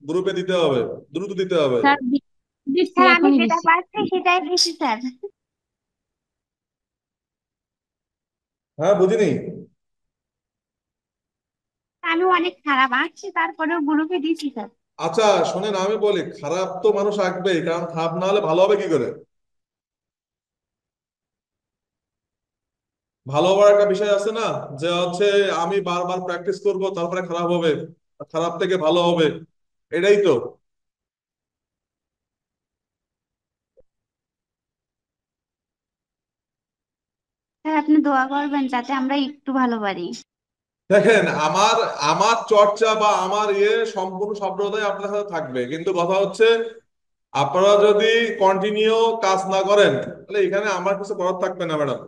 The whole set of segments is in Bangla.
গ্রুপে দিতে হবে, দ্রুত দিতে হবে। স্যার দিচ্ছি, স্যার আমি এখনই যেটা দিচ্ছি। পারছি সেটাই দিছি স্যার। হ্যাঁ, বুঝিনি। আমি অনেক খারাপ আঁকছি, তারপরেও গ্রুপে দিছি স্যার। আচ্ছা, শোনেন, আমি বলি, খারাপ তো মানুষ আঁকবেই, কারণ খারাপ না হলে ভালো হবে কি করে? ভালো হওয়ার একটা বিষয় আছে না, যে হচ্ছে আমি বারবার প্র্যাকটিস করব, তারপরে খারাপ হবে, খারাপ থেকে ভালো হবে, এটাই তো। স্যার আপনি দোয়া করবেন যাতে আমরা একটু ভালো পারি। দেখেন, আমার আমার চর্চা বা আমার সম্পূর্ণ সফলতাই আপনার সাথে থাকবে, কিন্তু কথা হচ্ছে আপনারা যদি কন্টিনিউ কাজ না করেন, তাহলে এখানে আমার কিছু করার থাকবে না ম্যাডাম।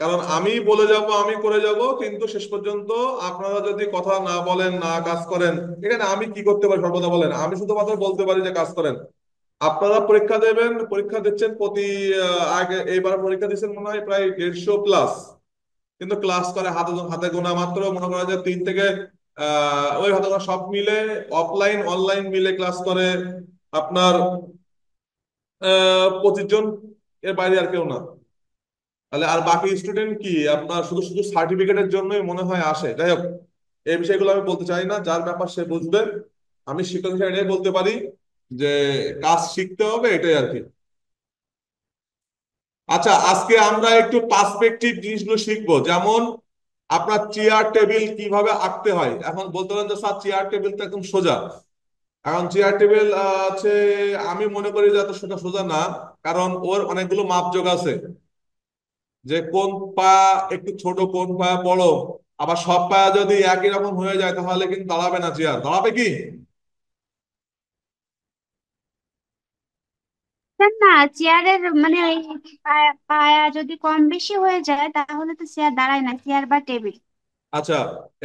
কারণ আমি বলে যাব, আমি করে যাব, কিন্তু শেষ পর্যন্ত আপনারা যদি কথা না বলেন, না কাজ করেন, এখানে আমি কি করতে পারি সর্বদা বলেন? আমি শুধুমাত্র বলতে পারি যে কাজ করেন। আপনারা পরীক্ষা দেবেন, পরীক্ষা দিচ্ছেন প্রতি আগে এইবার পরীক্ষা দিচ্ছেন মনে হয় প্রায় 150+, কিন্তু ক্লাস করে হাতে হাতে গোনা মাত্র মনে করা যায় 3 থেকে ওই হাতে গোনা সব মিলে, অফলাইন অনলাইন মিলে ক্লাস করে আপনার 25 জন, এর বাইরে আর কেউ না। তাহলে আর বাকি স্টুডেন্ট কি আপনার শুধু শুধু সার্টিফিকেটের জন্যই মনে হয় আসে? যাই হোক, এই বিষয়গুলো আমি বলতে চাই না, যার ব্যাপার সে বুঝবে। আমি শিক্ষক হিসেবে এটাই বলতে পারি যে কাজ শিখতে হবে, এটাই আর কি। আচ্ছা, আজকে আমরা একটু পার্সপেক্টিভ জিনিসগুলো শিখবো, যেমন আপনার চেয়ার টেবিল কিভাবে আঁকতে হয়। এখন বলতে পারেন যে স্যার চেয়ার টেবিল তো একদম সোজা। এখন চেয়ার টেবিল আছে, আমি মনে করি যে এত সোজা সোজা না, কারণ ওর অনেকগুলো মাপযোগ আছে, যে কোন পা একটু ছোট, কোন পা বড়। আবার সব পা যদি একই রকম হয়ে যায় তাহলে কিন্তু দাঁড়াবে না, চেয়ার দাঁড়াবে কি? স্যার না, চেয়ারের মানে ওই পায়া যদি কম বেশি হয়ে যায় তাহলে তো চেয়ার দাঁড়ায় না, চেয়ার বা টেবিল। আচ্ছা,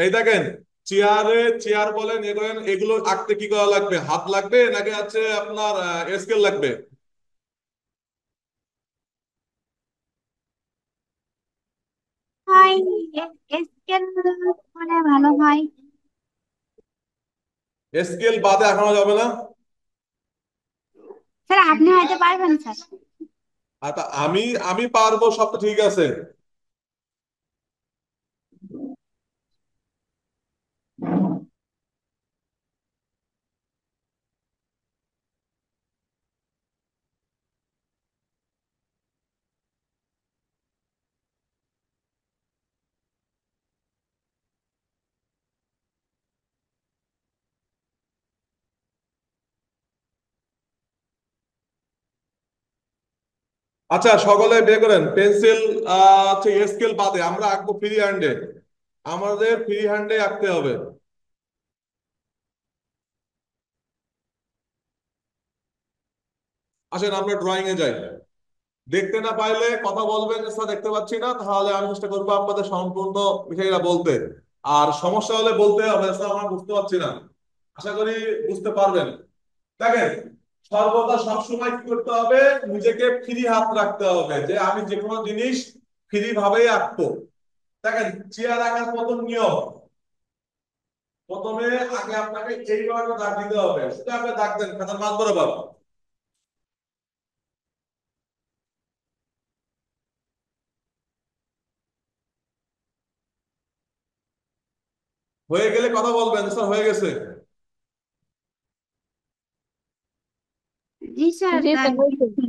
এই দেখেন, চেয়ারে, চেয়ার বলেন এ করেন, এগুলো আঁকতে কি করা লাগবে? হাত লাগবে নাকি আছে আপনার স্কেল লাগবে? হয়, স্কেল মানে ভালো হয়। স্কেল বাদে আঁকানো যাবে না। স্যার আপনি হয়তো পারবেন স্যার। আচ্ছা, আমি আমি পারবো, সব তো ঠিক আছে। আচ্ছা, সকলে বের করেন পেন্সিল। হচ্ছে স্কেল বাদে আমরা আঁকবো ফ্রি হ্যান্ডে, আমাদের ফ্রি হ্যান্ডে আঁকতে হবে। আসেন আমরা ড্রয়িং এ যাই। দেখতে না পাইলে কথা বলবেন যে স্যার দেখতে পাচ্ছি না, তাহলে আমি চেষ্টা করবো আপনাদের সম্পূর্ণ বিষয়টা বলতে। আর সমস্যা হলে বলতে হবে স্যার আমরা বুঝতে পারছি না। আশা করি বুঝতে পারবেন। দেখেন, সর্বদা সবসময় কি করতে হবে? নিজেকে ফ্রি হাত রাখতে হবে, যে আমি যে কোনো জিনিস ফ্রি ভাবেই আঁকবো। দেখেন, চেয়ার আঁকার মতন নিয়ম, প্রথমে আগে আপনাকে এইভাবে একটা দাগ দিতে হবে, সেটা আপনি দাগ দেন খাতার মাঝ বরাবর। হয়ে গেলে কথা বলবেন স্যার হয়ে গেছে। জি স্যার, জি দাগ স্যার, হয়েছে। দিচ্ছি।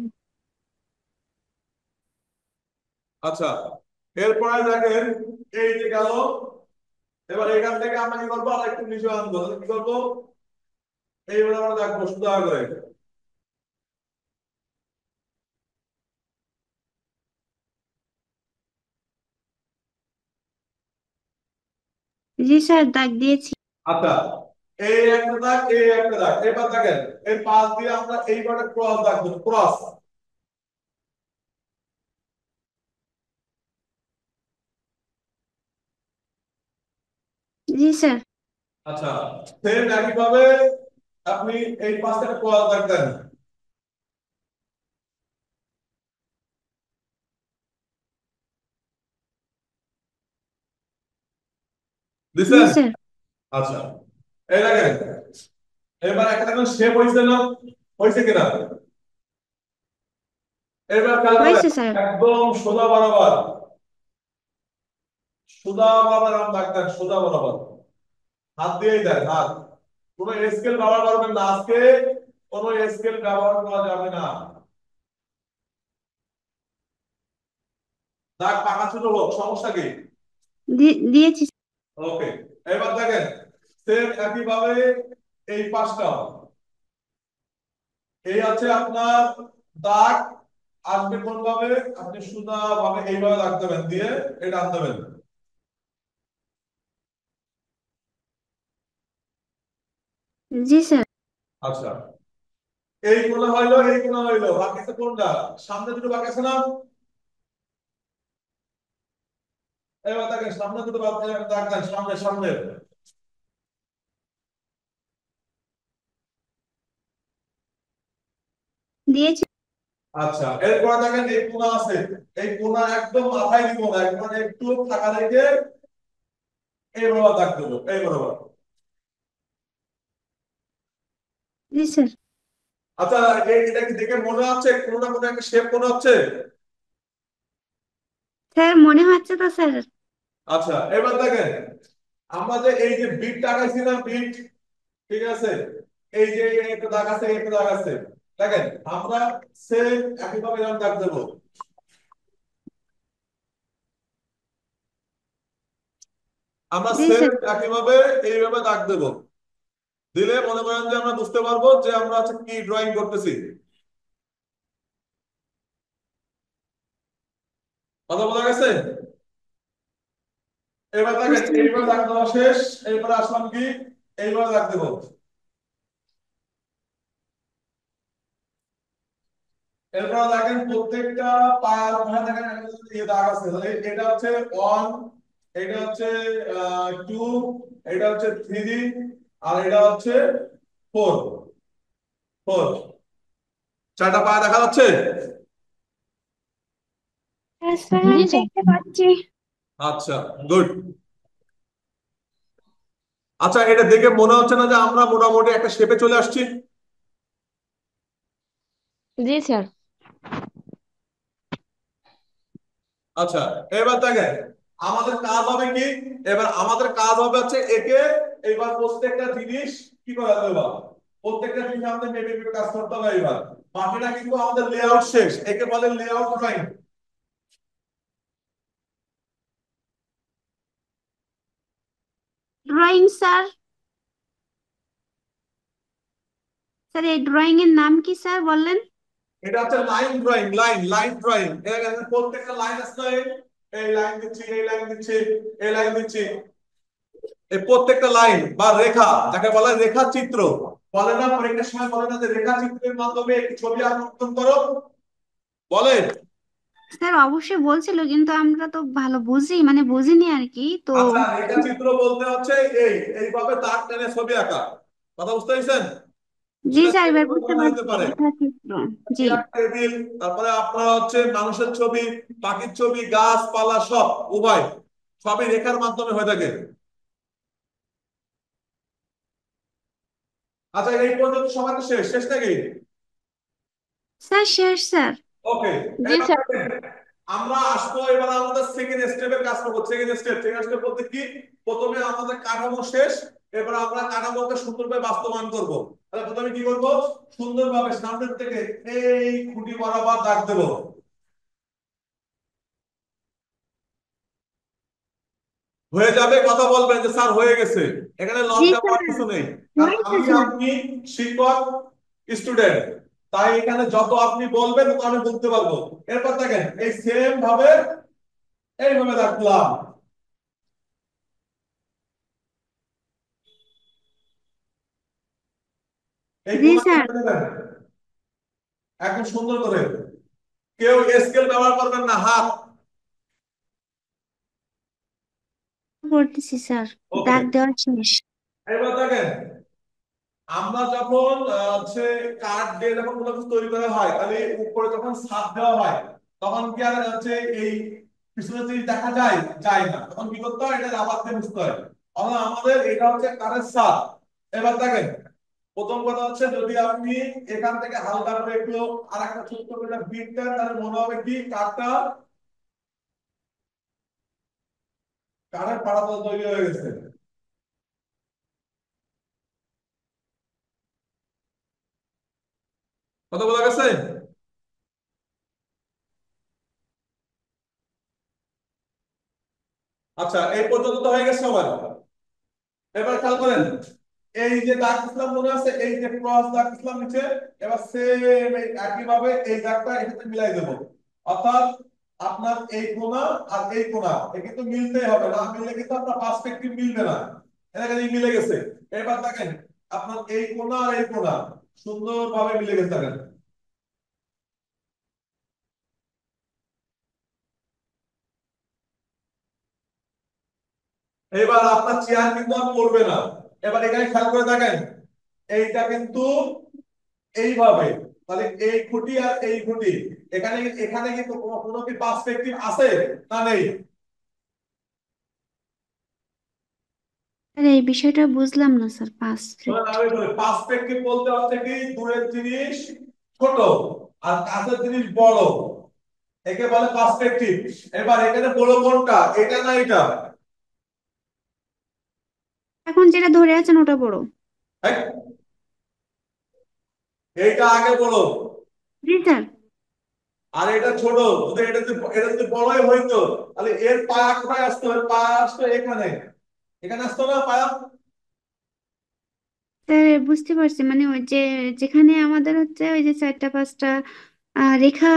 আচ্ছা, এরপরে দেখেন, এই যে গেল, এবার এখান থেকে আমরা কি করবো? আর একটু নিচে আনবো, তাহলে কি করবো? এইবার আমরা দেখবো সুন্দর করে। জি স্যার, দাগ দিয়েছি। আচ্ছা, এই একটা দাগ, এই একটা দাগ, এবার দেখেন, এই পাশ দিয়ে আমরা এইবারে ক্রস দাগ দেবো, ক্রস। জি স্যার। আচ্ছা, সেম একই ভাবে আপনি এই পাশে একটা ক্রস দাগ দেন, জি দিছেন? স্যার। আচ্ছা, এই দেখেন, এবার একটা দেখুন শেপ হয়েছে না, হয়েছে কিনা? এবার খেয়াল করে হয়েছে স্যার। একদম সোজা বরাবর, সোজা বরাবর এরকম দাগ দেন, সোজা বরাবর হাত দিয়েই দেন, হাত। কোনো স্কেল ব্যবহার করবেন না আজকে, কোনো স্কেল ব্যবহার করা যাবে না। দাগ পাকা ছোট হোক সমস্যা কি? দিয়েছি। ওকে। এবার দেখেন সেম একইভাবে এই পাশটা, এই আছে আপনার দাগ, আসবে কোন ভাবে? আপনি সোজা ভাবে এইভাবে দাগ দেবেন, দিয়ে এটা আনতে দেবেন। জি স্যার। আচ্ছা, এই কোণা হইলো, এই কোণা হইলো, বাকি আছে কোনটা? সামনে দুটো বাকি আছে না? এবার দেখেন সামনে দুটো দাগ দেন, সামনে সামনে। দিয়েছি। আচ্ছা, এরপর দেখেন এই কোণা আছে, এই কোণা একদম মাথায় দিব না, একদম একটু ফাঁকা রেখে এই বরাবর দাগ দেবো, এই বরাবর। জি স্যার। আচ্ছা, এটা কি দেখে মনে হচ্ছে কোনো না কোনো একটা শেপ মনে হচ্ছে? স্যার মনে হচ্ছে তো স্যার। আচ্ছা, এবার দেখেন আমরা যে এই যে বিট টাকাইছি না, বিট, ঠিক আছে, এই যে একটা দাগ আছে, একটা দাগ আছে, দেখেন আমরা সেম একইভাবে এরকম দাগ দেবো। আমরা জি সেম স্যার। একইভাবে এইভাবে দাগ দেবো, দিলে মনে করেন যে আমরা বুঝতে পারবো যে আমরা হচ্ছে কি ড্রয়িং করতেছি। কথা বলা গেছে? এবার দেখেন বুঝতে এইবার পারছি। দাগ দেওয়া শেষ, এইবার আসলাম কি এইবার দাগ দেবো। এরপর দেখেন প্রত্যেকটা পায়ের ওখানে দেখেন একটা ইয়ে দাগ আছে, তাহলে এটা হচ্ছে 1, এটা হচ্ছে 2, এটা হচ্ছে 3, আর এটা হচ্ছে 4, 4। চারটা পা দেখা যাচ্ছে? হ্যাঁ স্যার জি স্যার। দেখতে পাচ্ছি। আচ্ছা, গুড। আচ্ছা, এটা দেখে মনে হচ্ছে না যে আমরা মোটামুটি একটা শেপে চলে আসছি? জি স্যার। আচ্ছা, এবার দেখেন আমাদের কাজ হবে কি, এবার আমাদের কাজ হবে হচ্ছে একে এবার প্রত্যেকটা জিনিস কি করা যাবে, এবার প্রত্যেকটা জিনিস আমাদের মেপে মেপে কাজ করতে হবে। এবার বাকিটা কিন্তু আমাদের লেআউট শেষ, একে বলে layout drawing. Drawing sir. Sir এই ড্রয়িং এর নাম কি স্যার বললেন? এটা হচ্ছে line drawing, line line drawing. প্রত্যেকটা লাইন আছে না, এই লাইন দিচ্ছি, এই লাইন দিচ্ছি, এই লাইন দিচ্ছি, এই প্রত্যেকটা লাইন বা রেখা যাকে বলা হয় রেখা চিত্র, বলে না পরীক্ষার সময়, বলে না যে রেখা চিত্রের মাধ্যমে একটি ছবি আঁকন করো, বলে। স্যার অবশ্যই বলছিল কিন্তু আমরা তো ভালো বুঝি মানে বুঝিনি আর কি তো। আচ্ছা, রেখাচিত্র বলতে হচ্ছে এইভাবে দাগ টেনে ছবি আঁকা। কথা বুঝতে পেরেছেন? জি সেটা স্যার যে এবার কোনো বুঝতে ধরনের হতে পারছি পারে, রেখাচিত্র। জি। চেয়ার টেবিল, তারপরে আপনার হচ্ছে মানুষের ছবি, পাখির ছবি, গাছপালা সব, উভয় সবই রেখার মাধ্যমে হয়ে থাকে। আচ্ছা, এই পর্যন্ত সবার শেষ, শেষ নাকি? স্যার শেষ স্যার। ওকে। জি এবার স্যার। দেখেন, আমরা আসবো এবার আমাদের সেকেন্ড স্টেপের কাজ করবো। সেকেন্ড স্টেপ বলতে কি, প্রথমে আমাদের কাঠামো শেষ, এবার আমরা কাঠামোকে সুন্দরভাবে বাস্তবায়ন করব। তাহলে প্রথমে কি করব, সুন্দরভাবে সামনের থেকে এই খুঁটি বরাবর দাগ দেব। হয়ে যাবে, কথা বলবেন যে স্যার হয়ে গেছে, এখানে জি লজ্জা স্যার পাওয়ার কিছু নেই। কারণ হয়েছে আমি স্যার। আপনি শিক্ষক, স্টুডেন্ট, তাই এখানে যত আপনি বলবেন তত আমি বুঝতে পারবো। এরপর দেখেন এই সেম ভাবে এইভাবে রাখলাম, এই জি কোণাকে স্যার ধরে নেবেন একদম সুন্দর করে। কেউ স্কেল ব্যবহার করবেন না, হাত। করতেছি স্যার। ওকে। দাগ দেওয়া শেষ। এবার দেখেন আমরা যখন হচ্ছে কাঠ দিয়ে যখন কোনো কিছু তৈরি করা হয়, তাহলে উপরে যখন ছাদ দেওয়া হয় তখন কি আর হচ্ছে এই পিছনে জিনিস দেখা যায়? যায় না, তখন কি করতে হয়, এটা রাবার দিয়ে বুঝতে হয়। অথবা আমাদের এটা হচ্ছে কাঠের ছাদ। এবার দেখেন প্রথম কথা হচ্ছে যদি আপনি এখান থেকে হালকা করে একটু আর একটা ছোট্ট করে বিট দেন, তাহলে মনে হবে কি কাঠটা, কাঠের পাটাতল তৈরি হয়ে গেছে। কথা বলা গেছে? আচ্ছা, এই পর্যন্ত তো হয়ে গেছে সবার। এবার খেয়াল করেন, এই যে দাগ দিছিলাম মনে আছে, এই যে ক্রস দাগ দিছিলাম নিচে, এবার সেম একই ভাবে এই দাগটা এটাতে মিলাই দেব। অর্থাৎ আপনার এই কোণা আর এই কোণা এ কিন্তু মিলতেই হবে, না মিললে কিন্তু আপনার পার্সপেক্টিভ মিলবে না। এখানে মিলে গেছে। এবার দেখেন আপনার এই কোণা আর এই কোণা সুন্দরভাবে মিলে গেছে দেখেন। এবার আপনার চেয়ার কিন্তু আর পড়বে না। এবার এখানে খেয়াল করে দেখেন, এইটা কিন্তু এইভাবে, তাহলে এই খুঁটি আর এই খুঁটি, এখানে এখানে কিন্তু কোনো কোনো কি পার্সপেক্টিভ আছে না নেই? স্যার এই বিষয়টা বুঝলাম না স্যার, পাঁচ ধরেন ফিট। আমি বলি পার্সপেক্টিভ বলতে হচ্ছে কি দূরের জিনিস ছোট আর কাছের জিনিস বড়, একে বলে পার্সপেক্টিভ। এবার এখানে বড় কোনটা, এটা না এটা? এখন যেটা ধরে আছেন ওটা বড়। হ্যাঁ, এইটা আগে বড় জি স্যার। আর এটা ছোট। যদি এটা যদি বড়ই হইতো, তাহলে এর পায়া কোথায় আসতো? এর পায়া আসতো এখানে, এখানে আসতো না পায়া? স্যার বুঝতে পারছি, মানে ওই যে যেখানে আমাদের হচ্ছে ওই যে চারটা পাঁচটা রেখা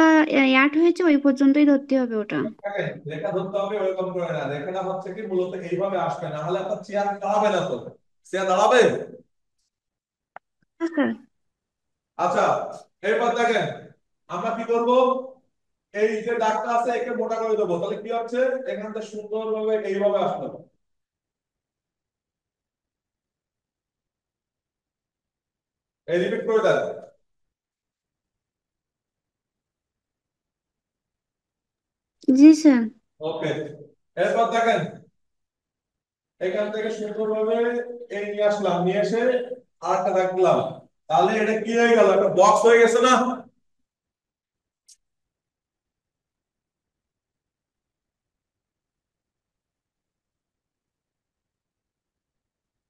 আর্ট হয়েছে ওই পর্যন্তই ধরতে হবে ওটা। দেখেন, রেখা ধরতে হবে ওরকম করে না, রেখাটা হচ্ছে কি মূলত এইভাবে আসবে, না হলে আপনার চেয়ার দাঁড়াবে না তো। চেয়ার দাঁড়াবে? হ্যাঁ, স্যার। আচ্ছা, এবার দেখেন আমরা কি করব, এই যে দাগটা আছে একে মোটা করে দেবো, তাহলে কি হচ্ছে এখান থেকে সুন্দরভাবে এইভাবে আসলো। এই রিপিট করে দেন। জি স্যার। ওকে, এরপর দেখেন এখান থেকে সুন্দরভাবে এই নিয়ে আসলাম, নিয়ে এসে আরেকটা দাগ দিলাম, তাহলে এটা কি হয়ে গেল, একটা বক্স হয়ে গেছে না?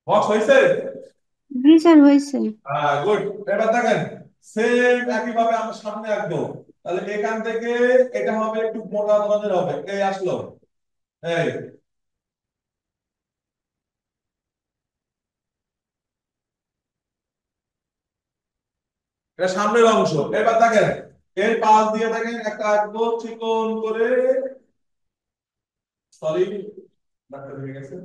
বক্স হয়েছে? জি স্যার হয়েছে। হ্যাঁ, গুড। এবার দেখেন সেম একই ভাবে আমরা সামনে আঁকবো, তাহলে এখান থেকে এটা হবে একটু মোটা ধরনের হবে, এই আসলো, এই এটা সামনের অংশ। এবার দেখেন এর পাশ দিয়ে দেখেন একটা আঁকবো চিকন করে, সরি ডাক্তার হয়ে গেছে।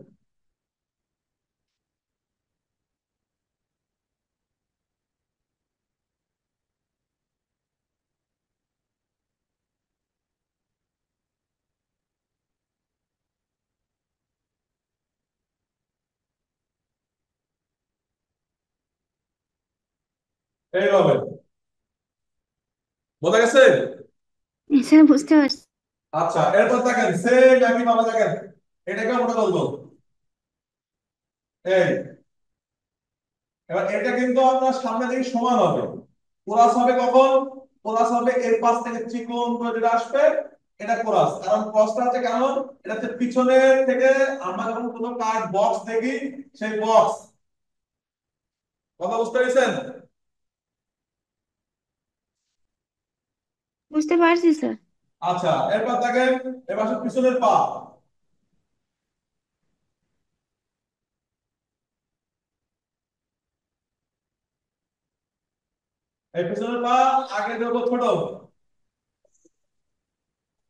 এইভাবে বোঝা গেছে? স্যার বুঝতে পারছি। আচ্ছা, এরপর দেখেন সেম একই ভাবে দেখেন এটাকে আমরা বলবো এই, এবার এটা কিন্তু আপনার সামনে থেকে সমান হবে। কোরাস হবে কখন? কোরাস হবে এর পাশ থেকে চিকন করে যেটা আসবে, এটা কোরাস। কারণ ক্রসটা হচ্ছে কেমন, এটা হচ্ছে পিছনের থেকে আমরা যখন কোনো কার্ড বক্স দেখি, সেই বক্স, কথা বুঝতে পেরেছেন? বুঝতে পারছি স্যার। আচ্ছা, এরপর দেখেন এবার আসলে পিছনের পা। এই পিছনের পা আগে দেবো ছোট,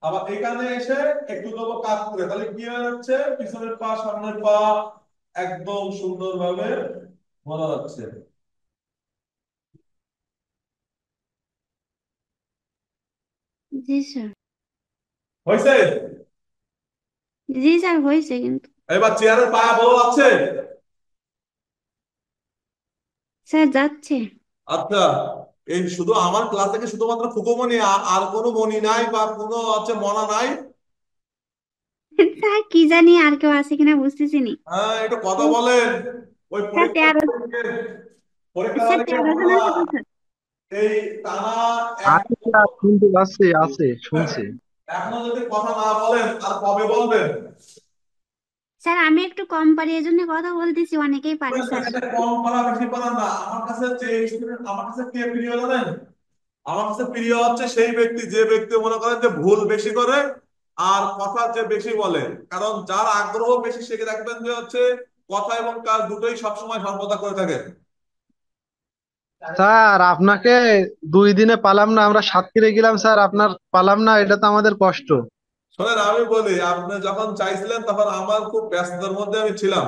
আবার এখানে এসে একটু দেবো কাত করে, তাহলে কি হয়ে যাচ্ছে পিছনের পা সামনের পা একদম সুন্দরভাবে বোঝা যাচ্ছে। জি স্যার। হয়েছে? জি স্যার হয়েছে কিন্তু। এবার চেয়ারের পায়া বড় আছে? স্যার যাচ্ছে। আচ্ছা, এই শুধু আমার ক্লাস থেকে শুধুমাত্র ফুকোমনি, আর কোনো মনি নাই বা কোনো হচ্ছে মনা নাই? স্যার কি জানি আর কেউ আছে কিনা বুঝতেছি নি। হ্যাঁ, একটু কথা বলেন। ওই স্যার পরীক্ষা 13। পরীক্ষা স্যার তারিখে 13 জন আমরা আছে তো স্যার? এই টানা এক আছে স্যার, শুনতে পাচ্ছি, আছে, হ্যাঁ, শুনছি। এখনো যদি কথা না বলেন আর কবে বলবেন? স্যার আমি একটু কম পারি এজন্য কথা বলতেছি, অনেকেই পারে স্যার। এখানে কম করা বেশি করা না, আমার কাছে যে স্টুডেন্ট, আমার কাছে কে প্রিয় জানেন? আমার কাছে প্রিয় হচ্ছে সেই ব্যক্তি যে ব্যক্তি মনে করেন যে ভুল বেশি করে আর কথা যে বেশি বলে। কারণ যার আগ্রহ বেশি সে দেখবেন যে হচ্ছে কথা এবং কাজ দুটোই সবসময় সর্বদা করে থাকে। স্যার আপনাকে 2 দিনে পালাম না, আমরা সাতক্ষীরে গেলাম স্যার, আপনার পালাম না, এটা তো আমাদের কষ্ট। শোনেন, আমি বলি, আপনি যখন চাইছিলেন তখন আমার খুব ব্যস্ততার মধ্যে আমি ছিলাম।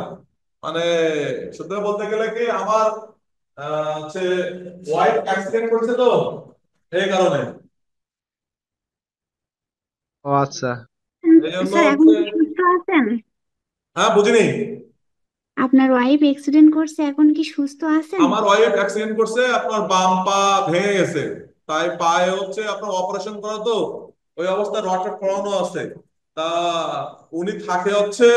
মানে সত্যি বলতে গেলে কি আমার হচ্ছে ওয়াইফ অ্যাক্সিডেন্ট করছে তো, এই কারণে। ও আচ্ছা। এই জন্য স্যার এখন হচ্ছে। কি সুস্থ আছেন? হ্যাঁ, বুঝিনি। আপনার ওয়াইফ অ্যাক্সিডেন্ট করছে, এখন কি সুস্থ আছেন? আমার ওয়াইফ অ্যাক্সিডেন্ট করছে, আপনার বাম পা ভেঙে গেছে। তাই পায়ে হচ্ছে আপনার অপারেশন করা তো, ওই অবস্থায় রড টড করানো আছে। তা উনি থাকে হচ্ছে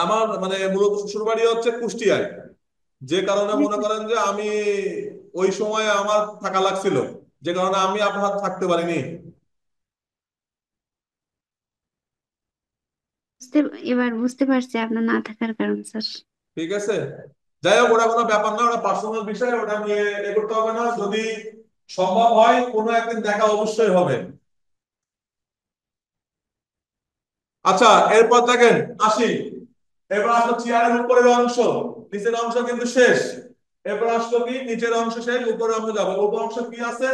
আমার মানে মূলত শ্বশুর বাড়ি হচ্ছে কুষ্টিয়ায়। যে কারণে মনে করেন যে আমি ওই সময় আমার থাকা লাগছিল, যে কারণে আমি আপনার হাতে থাকতে পারিনি। বুঝতে এবার বুঝতে পারছি আপনার না থাকার কারণ স্যার। ঠিক আছে, যাই হোক, ওটা কোনো ব্যাপার না, ওটা পার্সোনাল বিষয়, ওটা নিয়ে এ করতে হবে না। যদি সম্ভব হয় কোনো একদিন দেখা অবশ্যই হবে। আচ্ছা, এরপর দেখেন, আসি। এবার আসলো চেয়ারের উপরের অংশ, নিচের অংশ কিন্তু শেষ। এরপর আসলো কি, নিচের অংশ শেষ, উপরের অংশ যাবে। উপর অংশ কি আছে?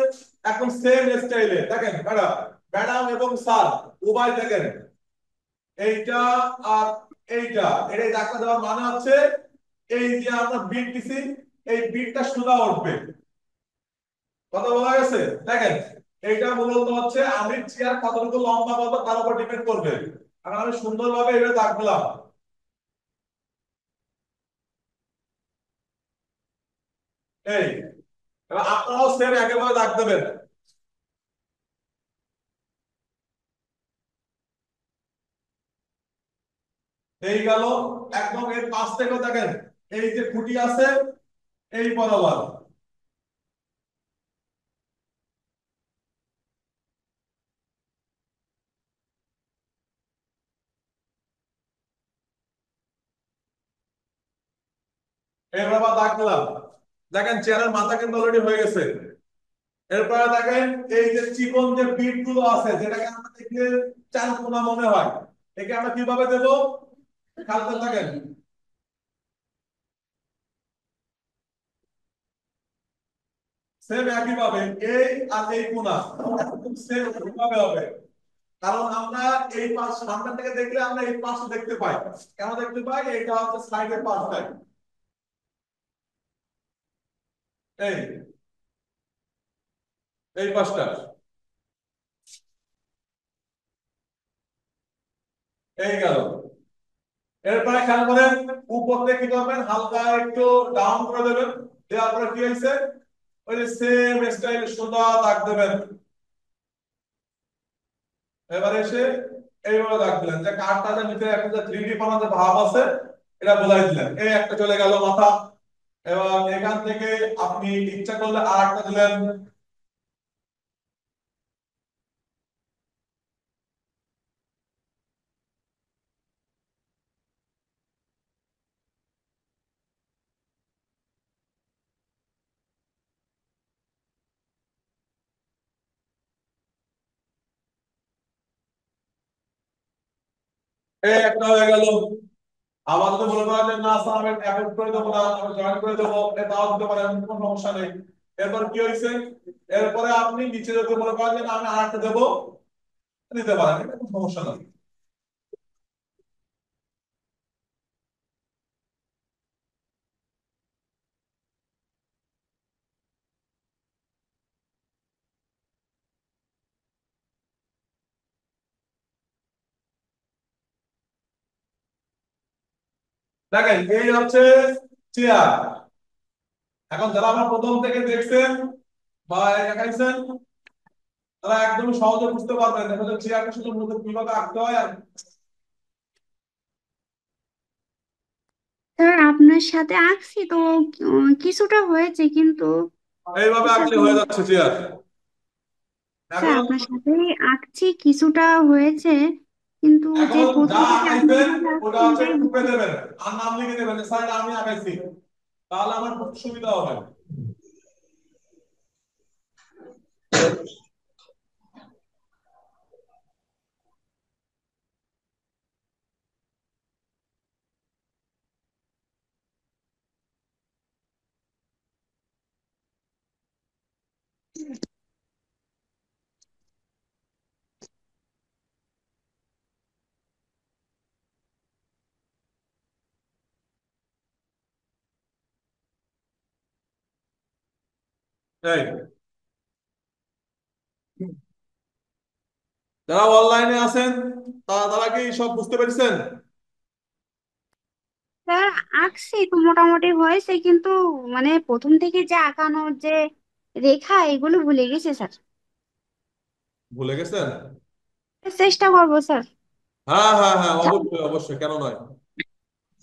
এখন সেম স্টাইলে দেখেন ম্যাডাম, ম্যাডাম এবং স্যার উভয় দেখেন, এইটা আর এইটা, এটাই ধাক্কা দেওয়ার মানে হচ্ছে এই যে আমরা বিট দিছি, এই বিটটা সোজা উঠবে। কথা বলা গেছে? দেখেন, এইটা মূলত হচ্ছে আমি চেয়ার কতটুকু লম্বা করবো তার উপর ডিপেন্ড করবে। আর আমি সুন্দরভাবে এটা দাগ দিলাম। এই, এবার আপনারাও সেম একেবারে দাগ দেবেন। এই গেল। একদম এর পাশ থেকে দেখেন, এই যে খুঁটি আছে, এই বরাবর। এই বরাবর দাগ দিলাম। দেখেন চেয়ারের মাথা কিন্তু অলরেডি হয়ে গেছে। এরপরে দেখেন এই যে চিকন যে বিট গুলো আছে, যেটাকে আমরা দেখলে চার কোনা মনে হয়, একে আমরা কিভাবে দেব? খেলতে থাকেন। সেম একই ভাবে এই আর এই কোনা সেম কিভাবে হবে? কারণ আমরা এই পাশ সামনে থেকে দেখলে আমরা এই পাশে দেখতে পাই। কেন দেখতে পাই? এটা হচ্ছে সাইডের পাশটাই। এই এই পাশটা, এই গেল। এরপরে খেয়াল করেন, উপর থেকে কি করবেন, হালকা একটু ডাউন করে দেবেন। দেওয়ার পরে কি হয়েছে, ওই যে সেম স্টাইল সোজা দাগ দেবেন। এবার এসে এইভাবে দাগ দিলেন, যে কাঠটা যে নিচে একটা যে 3D বানাতে ভাব আছে, এটা বোঝাই দিলেন। এই একটা চলে গেল মাথা। এবার এখান থেকে আপনি ইচ্ছা করলে আর একটা দিলেন। এই একটা হয়ে গেল। আবার যদি মনে করেন যে না স্যার আমি অ্যাপয়েন্ট করে দেবো না, আমি জয়েন করে দেবো, তাও দিতে পারেন, কোনো সমস্যা নেই। এরপর কি হয়েছে, এরপরে আপনি নিচে যদি মনে করেন যে না আমি আর একটা দেবো, দিতে পারেন, এটা কোনো সমস্যা নেই। দেখেন এই হচ্ছে চেয়ার। এখন যারা আমরা প্রথম থেকে দেখছেন বা দেখাইছেন, তারা একদমই সহজে বুঝতে পারবেন দেখা যাচ্ছে চেয়ারটা শুধু মূলত কিভাবে আঁকতে হয়। আর স্যার আপনার সাথে আঁকছি তো কিছুটা হয়েছে, কিন্তু এইভাবে স্যার আঁকলে হয়ে যাচ্ছে চেয়ার। স্যার এখন আপনার সাথে আঁকছি, কিছুটা হয়েছে, কিন্তু যে এখন প্রথম যা থেকে আপনি আঁকাইছেন যেভাবে ওটা আঁকছি হচ্ছে এটাই টুকে বুঝতে দেবেন আর নাম লিখে দেবেন যে, স্যার এটা আমি আঁকাইছি, তাহলে আমার খুব সুবিধা হবে। এই যারা অনলাইনে আছেন তারা তারা কি সব বুঝতে পেরেছেন? স্যার আঁকছি তো মোটামুটি হয়েছে, কিন্তু মানে প্রথম থেকে যে আঁকানোর যে রেখা এগুলো ভুলে গেছে স্যার। ভুলে গেছেন? চেষ্টা করবো স্যার। হ্যাঁ হ্যাঁ হ্যাঁ, স্যার অবশ্যই অবশ্যই, কেন নয়।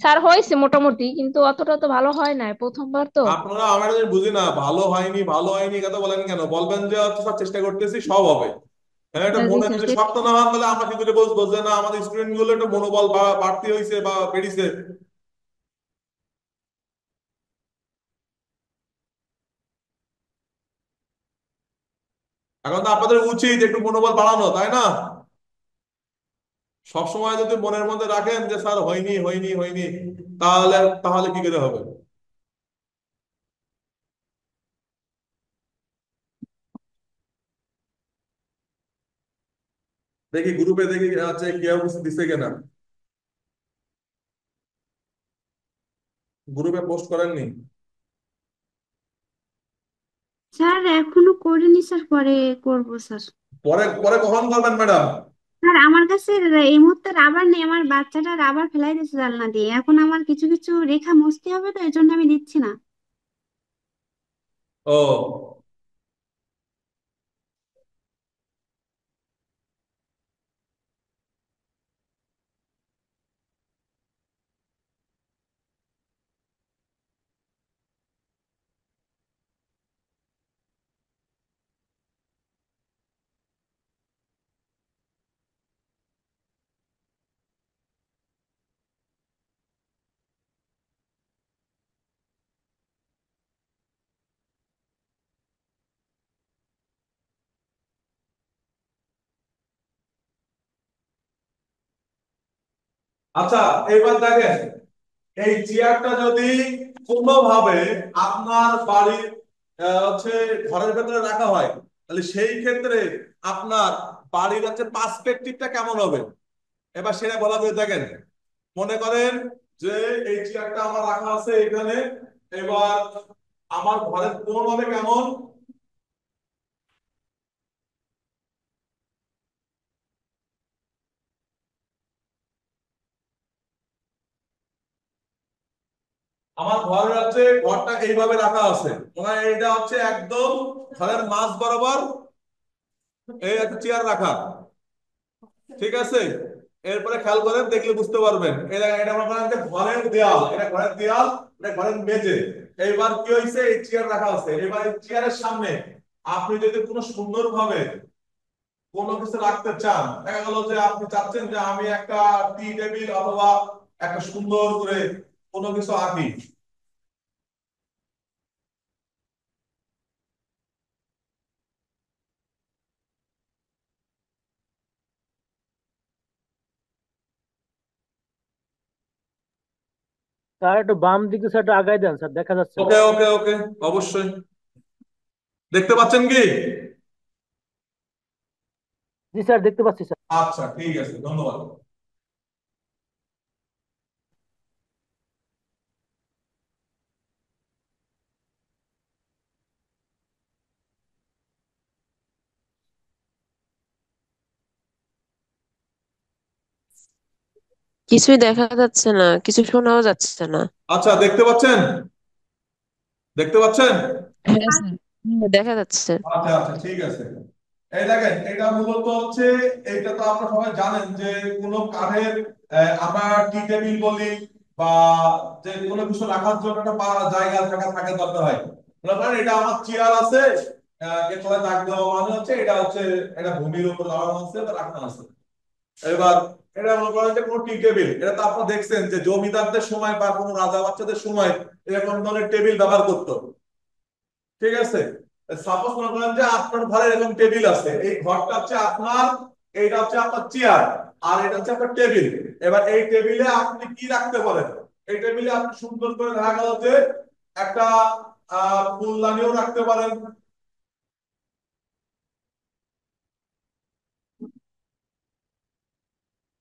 স্যার হয়েছে মোটামুটি, কিন্তু অতটা তো ভালো হয় নাই, প্রথমবার তো। আপনারা আমার যদি বুঝি না, ভালো হয়নি ভালো হয়নি কথা বলেন কেন? বলবেন যে হচ্ছে স্যার চেষ্টা করতেছি, সব হবে। হ্যাঁ, এটা হ্যাঁ, জি মনে স্যার যদি শক্ত না হন তাহলে আমরা কি করে বুঝবো যে না আমাদের স্টুডেন্ট গুলো একটা মনোবল বাড়তি হয়েছে বা বেড়েছে? এখন তো আপনাদের উচিত একটু মনোবল বাড়ানো, তাই না? সবসময় যদি মনের মধ্যে রাখেন যে স্যার হয়নি হয়নি হয়নি, তাহলে তাহলে কি করে হবে? দেখি গ্রুপে দেখি আছে কেউ কিছু দিছে কিনা। গ্রুপে পোস্ট করেননি? স্যার এখনো করিনি স্যার, পরে করবো স্যার। পরে পরে কখন করবেন ম্যাডাম? স্যার আমার কাছে এই মুহূর্তে রাবার নেই, আমার বাচ্চাটা রাবার ফেলাই দিয়েছে জানলা দিয়ে, এখন আমার কিছু কিছু রেখা মুছতে হবে, তো এই জন্য আমি দিচ্ছি না। ও, আচ্ছা, এবার দেখেন, এই চেয়ারটা যদি কোনোভাবে আপনার বাড়ির হচ্ছে ঘরের ভেতরে রাখা হয়, তাহলে সেই ক্ষেত্রে আপনার বাড়ির হচ্ছে পার্সপেক্টিভটা কেমন হবে? এবার সেটা বলা হয়ে দেখেন। মনে করেন যে এই চেয়ারটা আমার রাখা আছে এখানে, এবার আমার ঘরের কোণ হবে কেমন? আমার ঘরের হচ্ছে ঘরটা এইভাবে রাখা আছে, মানে এটা হচ্ছে একদম ঘরের মাঝ বরাবর এই একটা চেয়ার রাখা, ঠিক আছে? এরপরে খেয়াল করেন, দেখলে বুঝতে পারবেন। এটা এটা মনে করেন যে ঘরের দেয়াল, এটা ঘরের দেয়াল, এটা ঘরের মেঝে। এইবার কি হয়েছে, এই চেয়ার রাখা আছে, এবার এই চেয়ারের সামনে আপনি যদি কোনো সুন্দর ভাবে কোনো কিছু রাখতে চান, দেখা গেল যে আপনি চাচ্ছেন যে আমি একটা টি টেবিল অথবা একটা সুন্দর করে কোনো কিছু আঁকি। স্যার একটু বাম দিকে স্যার একটু আগাই দেন স্যার, দেখা যাচ্ছে না। ওকে ওকে ওকে, অবশ্যই। দেখতে পাচ্ছেন কি? জি স্যার, দেখতে পাচ্ছি স্যার। আচ্ছা, ঠিক আছে, ধন্যবাদ। কিছুই দেখা যাচ্ছে না, কিছু শোনাও যাচ্ছে না। আচ্ছা, দেখতে পাচ্ছেন? দেখতে পাচ্ছেন? হ্যাঁ স্যার, দেখা যাচ্ছে। আচ্ছা আচ্ছা, ঠিক আছে। এই দেখেন, এটা মূলত হচ্ছে, এটা তো আপনারা সবাই জানেন যে কোনো কাঠের আমরা টি টেবিল বলি বা যে কোনো কিছু রাখার জন্য একটা জায়গা থাকা থাকে দরকার হয়। মনে করেন এটা আমার চেয়ার আছে, এর তলায় দাগ দেওয়া মানে হচ্ছে এটা হচ্ছে এটা ভূমির উপর লাগানো আছে বা রাখা আছে। এবার এটা মনে করেন যে কোনো টি টেবিল, এটা তো আপনারা দেখছেন যে জমিদারদের সময় বা কোনো রাজা বাচ্চাদের সময় এরকম ধরনের টেবিল ব্যবহার করতো। ঠিক আছে, সাপোজ মনে করেন যে আপনার ঘরে এরকম টেবিল আছে, এই ঘরটা হচ্ছে আপনার, এইটা হচ্ছে আপনার চেয়ার, আর এটা হচ্ছে আপনার টেবিল। এবার এই টেবিলে আপনি কি রাখতে পারেন? এই টেবিলে আপনি সুন্দর করে দেখা গেল যে একটা ফুলদানিও রাখতে পারেন।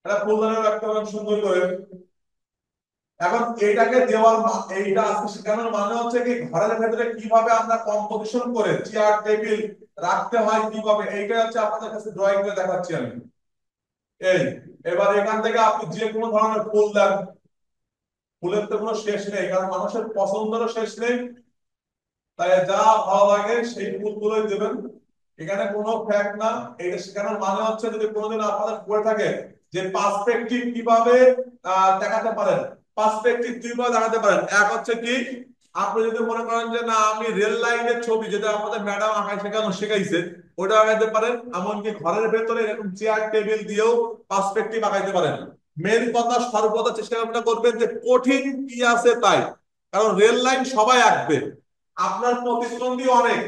একটা ফুলদানিও রাখতে পারেন সুন্দর করে। এখন এইটাকে দেওয়ার এইটা আজকে শেখানোর মানে হচ্ছে কি ঘরের ভেতরে কিভাবে আমরা কম্পোজিশন করে চেয়ার টেবিল রাখতে হয় কিভাবে, এইটা হচ্ছে আপনাদের কাছে ড্রয়িং করে দেখাচ্ছি আমি। এই এবার এখান থেকে আপনি যে কোনো ধরনের ফুল দেন, ফুলের তো কোনো শেষ নেই, কারণ মানুষের পছন্দেরও শেষ নেই। তাই যা ভালো লাগে সেই ফুলগুলোই দেবেন, এখানে কোনো ফ্যাক্ট না। এটা শেখানোর মানে হচ্ছে যদি কোনোদিন আপনাদের পড়ে থাকে যে পার্সপেক্টিভ কিভাবে দেখাতে পারেন। পার্সপেক্টিভ দুইভাবে দেখাতে পারেন। এক হচ্ছে কি, আপনি যদি মনে করেন যে না আমি রেল লাইনের ছবি, যেটা আপনাদের ম্যাডাম আঁকায় শিখাইছে, ওটা আঁকাইতে পারেন। এমনকি ঘরের ভেতরে এরকম চেয়ার টেবিল দিয়েও পার্সপেক্টিভ আঁকাইতে পারেন। মেন কথা সর্বদা চেষ্টা করবেন যে কঠিন কি আছে তাই, কারণ রেল লাইন সবাই আঁকবে, আপনার প্রতিদ্বন্দ্বী অনেক।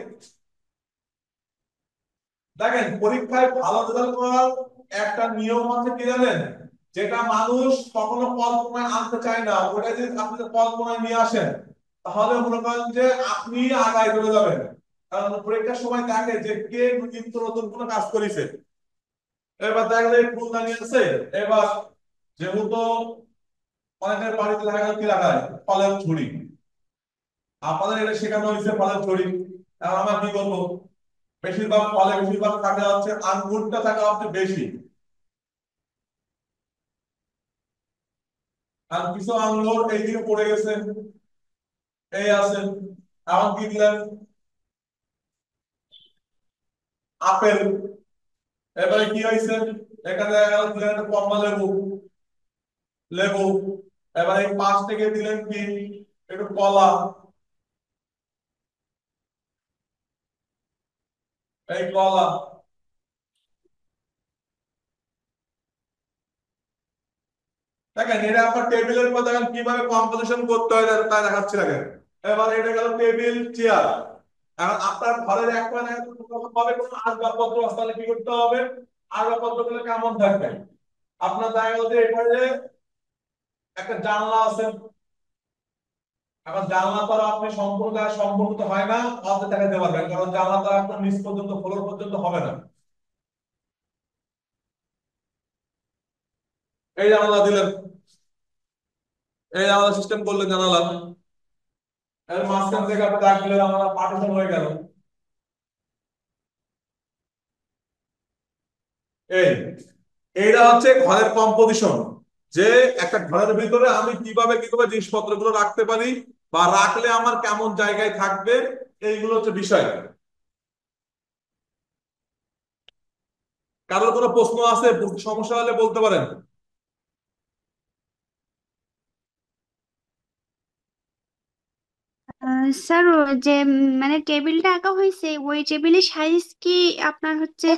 দেখেন পরীক্ষায় ভালো রেজাল্ট করার একটা নিয়ম আছে কি জানেন, যেটা মানুষ কখনো কল্পনায় আনতে চায় না, ওটা যদি আপনি কল্পনায় নিয়ে আসেন তাহলে মনে করেন যে আপনি আগায় চলে যাবেন। কারণ পরীক্ষার সময় দেখে যে কে নিত্য নতুন কোনো কাজ করেছে। এবার দেখলে ফুলদানি আছে, এবার যেহেতু অনেকের বাড়িতে দেখা গেল কি লাগায় ফলের ঝুড়ি, আপনাদের এটা শেখানো হয়েছে ফলের ঝুড়ি। এখন আমরা কি করবো, বেশিরভাগ ফলে বেশিরভাগ থাকে হচ্ছে আঙ্গুরটা থাকে হচ্ছে বেশি, আর কিছু আঙ্গুর এইদিকে পড়ে গেছে, এই আছে। এখন কি দিলেন, আপেল। এবারে কি হয়েছে, এখানে দেখা গেল দিলেন একটা কমলা লেবু, লেবু। এবার এই পাশ থেকে দিলেন কি একটু কলা, এই কলা। দেখেন এটা আপনার টেবিলের উপর দেখেন কিভাবে কম্পোজিশন করতে হয় তাই দেখাচ্ছি। দেখেন এবার এটা গেল টেবিল চেয়ার। এখন আপনার ঘরের এক কোণে হবে কোনো আসবাবপত্র আছে, তাহলে কি করতে হবে, আসবাবপত্র গুলো কেমন থাকবে। আপনার দেখা গেল যে এখানে একটা জানলা আছে। এখন জানলা তো আর আপনি সম্পূর্ণ দেখা সম্পূর্ণ তো হয় না, অর্ধেক দেখাতে পারবেন, কারণ জানলা তো আর আপনার নিচ পর্যন্ত ফ্লোর পর্যন্ত হবে না। এই জানালা দিলেন, এই জানালা সিস্টেম করলেন জানালা, এর মাঝখান থেকে আপনি দাগ দিলেন, জানালা পার্টিশন হয়ে গেল। এই এইটা হচ্ছে ঘরের কম্পোজিশন, যে একটা ঘরের ভিতরে আমি কিভাবে কিভাবে জিনিসপত্র গুলো রাখতে পারি বা রাখলে আমার কেমন জায়গায় থাকবে, এইগুলো হচ্ছে বিষয়। কারোর কোনো প্রশ্ন আছে, সমস্যা হলে বলতে পারেন। স্যার ওই যে মানে টেবিলটা আঁকা হয়েছে, ওই টেবিলের সাইজ কি আপনার হচ্ছে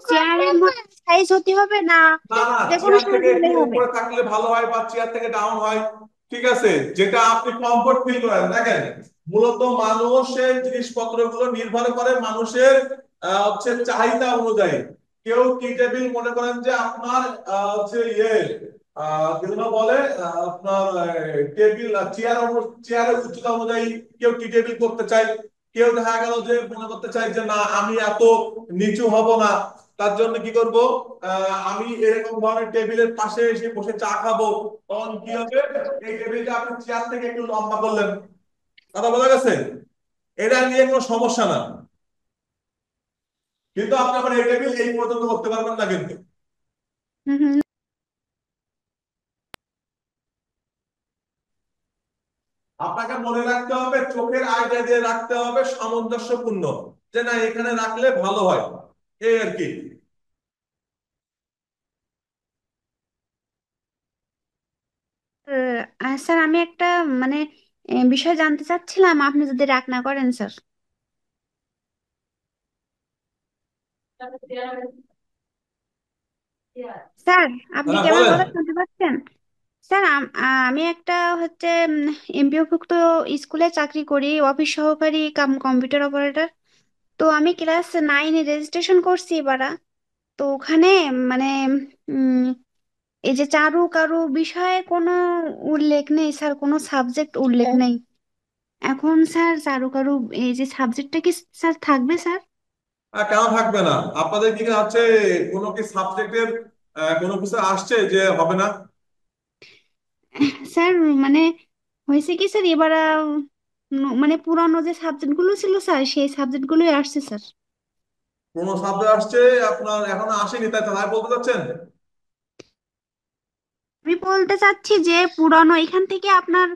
চেয়ারের মতো সাইজ হতে হবে না না না, যে কোনো চেয়ার সাইজ থেকে একটু হলেই হবে? উপরে থাকলে ভালো হয় বা চেয়ার থেকে ডাউন হয়। ঠিক আছে, যেটা আপনি কমফোর্ট ফিল করেন। দেখেন মূলত মানুষের জিনিসপত্র গুলো নির্ভর করে মানুষের হচ্ছে চাহিদা অনুযায়ী। কেউ টি টেবিল মনে করেন যে আপনার হচ্ছে ইয়ে যেগুলো বলে আপনার টেবিল চেয়ার, চেয়ারের উচ্চতা অনুযায়ী কেউ টি টেবিল করতে চায়। কেউ দেখা গেল যে মনে করতে চায় যে না আমি এত নিচু হব না, তার জন্য কি করব, আমি এরকম ধরনের টেবিলের পাশে এসে বসে চা খাবো। তখন কি হবে, এই টেবিলটা আপনি চেয়ার থেকে একটু লম্বা করলেন। কথা বোঝা গেছে? এটা নিয়ে কোনো সমস্যা না, কিন্তু আপনি আবার এই টেবিল এই পর্যন্ত করতে পারবেন না কিন্তু। হুম হুম। আপনাকে মনে রাখতে হবে, চোখের আইডিয়া দিয়ে রাখতে হবে সামঞ্জস্যপূর্ণ, যে না এখানে রাখলে ভালো হয়, এই আর কি। স্যার আমি একটা মানে বিষয় জানতে চাচ্ছিলাম, আপনি যদি রাগ না করেন স্যার। স্যার আপনি হ্যাঁ কি আমার বলেন। কথা শুনতে পাচ্ছেন? স্যার আমি একটা হচ্ছে এমপিওভুক্ত স্কুলে চাকরি করি, অফিস সহকারী কাম কম্পিউটার অপারেটর। তো আমি ক্লাস 9-এ রেজিস্ট্রেশন করছি এবার। তো ওখানে মানে উম, এই যে চারু কারু বিষয়ে কোনো উল্লেখ নেই স্যার, কোনো সাবজেক্ট উল্লেখ নেই। এখন স্যার চারু কারু এই যে সাবজেক্টটা কি স্যার থাকবে স্যার? কেন থাকবে না? আপনাদের কি আছে কোনো কি সাবজেক্টের কোনো কিছু আসছে যে হবে না? স্যার মানে হয়েছে কি স্যার, এবার মানে পুরানো যে সাবজেক্ট গুলো ছিল স্যার, সেই সাবজেক্ট গুলোই আসছে স্যার। কোনো সাবজেক্ট আসছে, আপনার এখনো আসেনি, তাই তাই বলতে চাচ্ছেন? আমি বলতে চাচ্ছি যে পুরানো এখান থেকে আপনার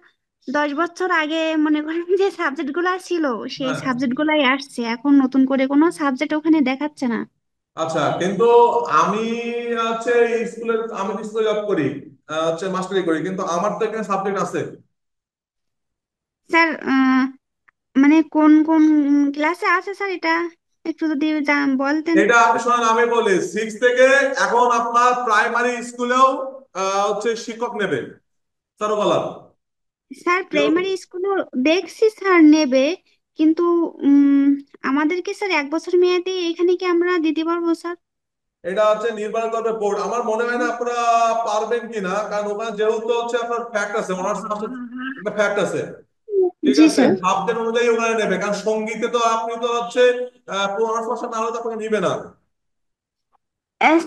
10 বছর আগে মনে করেন যে সাবজেক্ট গুলা ছিল, সেই হ্যাঁ। সাবজেক্ট গুলাই আসছে। এখন নতুন করে কোনো সাবজেক্ট ওখানে দেখাচ্ছে না। আচ্ছা, কিন্তু আমি হচ্ছে স্কুলে, আমি স্কুলে জব করি, হচ্ছে মাস্টারি করি, কিন্তু আমার তো এখানে সাবজেক্ট আছে। স্যার মানে কোন কোন ক্লাসে আছে স্যার এটা একটু যদি বলতেন। এটা আপনি শোনেন, আমি বলি 6 থেকে এখন আপনার প্রাইমারি স্কুলেও হচ্ছে শিক্ষক নেবে, চারুকলা। স্যার প্রাইমারি স্কুলে দেখছি স্যার নেবে, কিন্তু আমাদেরকে স্যার 1 বছর মেয়াদি এখানে কি আমরা দিতে পারবো স্যার? এটা হচ্ছে নির্ভর করবে বোর্ড। আমার মনে হয় না আপনারা পারবেন কিনা, কারণ ওখানে যেহেতু হচ্ছে আপনার ফ্যাক্ট আছে, অনার্স মাস্টার্স একটা ফ্যাক্ট আছে। ঠিক জি আছে, স্যার। সাবজেক্ট অনুযায়ী ওখানে নেবে, কারণ সঙ্গীতে তো আপনি তো হচ্ছে অনার্স মাস্টার না হলে তো আপনাকে নিবে না।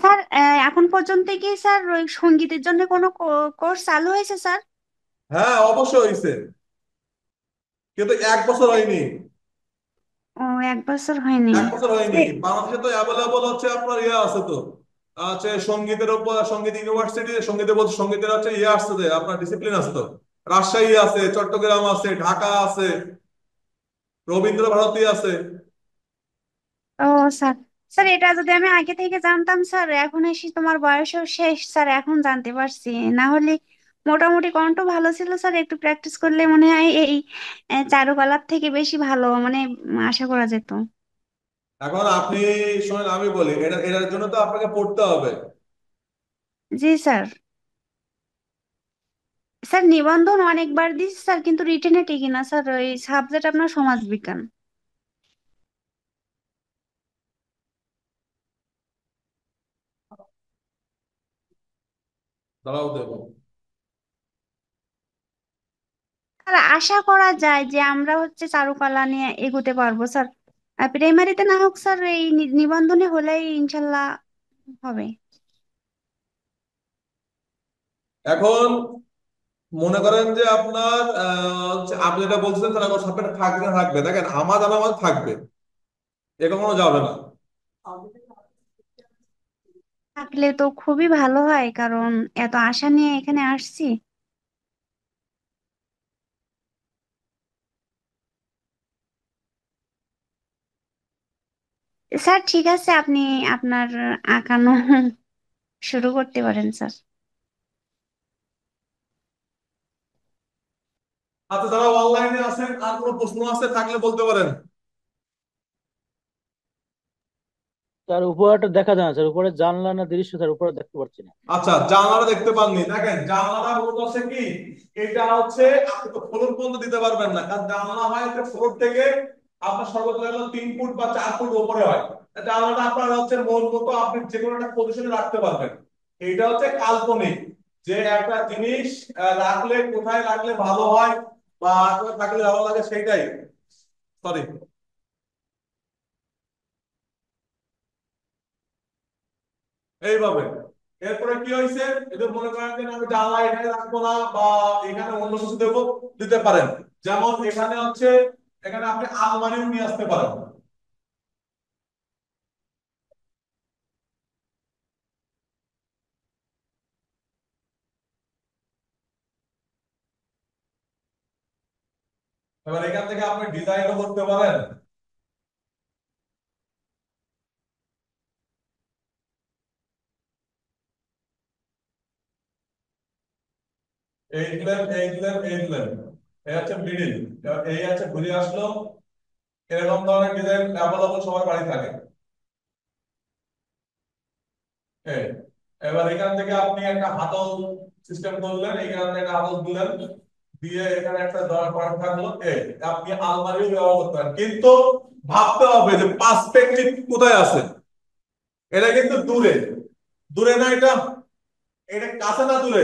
স্যার এখন পর্যন্ত কি স্যার ওই সঙ্গীতের জন্য কোনো কোর্স চালু হয়েছে স্যার? হ্যাঁ অবশ্যই হয়েছে, কিন্তু 1 বছর হয়নি। ও, 1 বছর হয়নি। 1 বছর হয়নি। সে- বাংলাদেশে তো অ্যাভেলেবল হচ্ছে আপনার ইয়ে আছে তো, আছে সঙ্গীতের উপর, সঙ্গীত ইউনিভার্সিটি, সঙ্গীতে বলছে, সঙ্গীতের হচ্ছে ইয়ে আসছে যে আপনার ডিসিপ্লিন আছে তো। রাজশাহী আছে, চট্টগ্রাম আছে, ঢাকা আছে, রবীন্দ্র ভারতী আছে। ও স্যার, স্যার এটা যদি আমি আগে থেকে জানতাম স্যার, এখন এসে তোমার বয়সও শেষ স্যার, এখন জানতে পারছি। না হলে মোটামুটি কণ্ঠ ভালো ছিল স্যার, একটু প্র্যাকটিস করলে মনে হয় এই চারুকলার থেকে বেশি ভালো মানে আশা করা যেত। এখন আপনি শোনেন, আমি বলি, এটার জন্য তো আপনাকে পড়তে হবে। জি স্যার। স্যার নিবন্ধন অনেকবার দিচ্ছি স্যার, কিন্তু রিটেনে টিকি না স্যার, ওই সাবজেক্ট আপনার সমাজ বিজ্ঞান। দাঁড়াও দেবো। স্যার আশা করা যায় যে আমরা হচ্ছে চারুকলা নিয়ে এগোতে পারবো স্যার। প্রাইমারিতে না হোক স্যার, এই নিবন্ধনে হলেই ইনশাল্লাহ হবে। এখন মনে করেন যে আপনার আপনি যেটা বলছেন তাহলে আমার সাবজেক্ট থাকবে না থাকবে, দেখেন আমার জানা আমার থাকবে, এ কখনো যাবে না। থাকলে তো খুবই ভালো হয়, কারণ এত আশা নিয়ে এখানে আসছি। স্যার ঠিক আছে, আপনি আপনার আঁকানো শুরু করতে পারেন স্যার। আচ্ছা, যারা অনলাইনে আছেন আর কোনো প্রশ্ন আছে থাকলে বলতে পারেন। স্যার উপহারটা দেখা যায় না স্যার, উপরে জানলা না দৃশ্য স্যার, উপরে দেখতে পাচ্ছি না। আচ্ছা, জানালা দেখতে পাননি, দেখেন জানালা মূলত হচ্ছে কি, এটা হচ্ছে আপনি তো ফ্লোর পর্যন্ত দিতে পারবেন না, কারণ জানালা হয় হচ্ছে ফ্লোর থেকে আপনার সর্বোচ্চ হলো 3 ফুট বা 4 ফুট উপরে হয়। জানালাটা আপনার হচ্ছে মন মতো আপনি যে কোনো একটা পজিশনে রাখতে পারবেন। এটা হচ্ছে কাল্পনিক, যে একটা জিনিস রাখলে কোথায় রাখলে ভালো হয় বা কোথায় থাকলে ভালো লাগে সেইটাই। সরি। এইভাবে এরপরে কি হয়েছে, যদি মনে করেন যে না, আমি জানলা এখানে রাখবো না বা এখানে অন্য কিছু দেবো, দিতে পারেন। যেমন এখানে হচ্ছে, এখানে আপনি আলমারিও নিয়ে আসতে পারেন। এবার এখান থেকে আপনি ডিজাইনও করতে পারেন। এই দিলেন, এই দিলেন, এই দিলেন, এই হচ্ছে মিডিল। এই হচ্ছে ঘুরে আসলো। এরকম ধরনের ডিজাইন অ্যাভেলেবল সবার বাড়ি থাকে। এই, এবার এখান থেকে আপনি একটা হাতল সিস্টেম করলেন, এখান থেকে একটা হাতল দিলেন, দিয়ে এখানে একটা পয়েন্ট থাকলো। এই আপনি আলমারিও ব্যবহার করতে পারেন, কিন্তু ভাবতে হবে যে পার্সপেক্টিভ কোথায় আছে। এটা কিন্তু দূরে, দূরে না, এটা এটা কাছে না দূরে?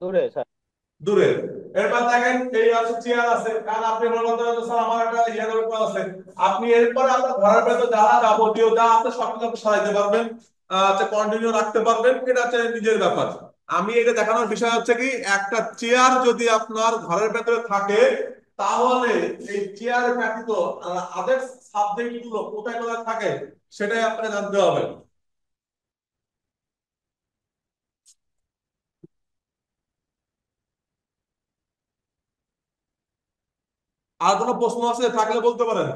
দূরে স্যার। দূরে। এরপর দেখেন এই আছে চেয়ার আছে, কারণ আপনি মনে করতে পারেন স্যার আমার একটা ইয়ার উপর আছে। আপনি এরপর আপনার ঘরের ভেতর যারা যাবতীয় যা আছে সবকিছু আপনি সাজাইতে পারবেন, কন্টিনিউ রাখতে পারবেন, এটা হচ্ছে নিজের ব্যাপার। আমি এটা দেখানোর বিষয় হচ্ছে কি, একটা চেয়ার যদি আপনার ঘরের ভেতরে থাকে, তাহলে এই চেয়ার ব্যতীত আদার সাবজেক্ট গুলো কোথায় কোথায় থাকে সেটাই আপনাকে জানতে হবে। আর কোনো প্রশ্ন আছে থাকলে বলতে পারেন।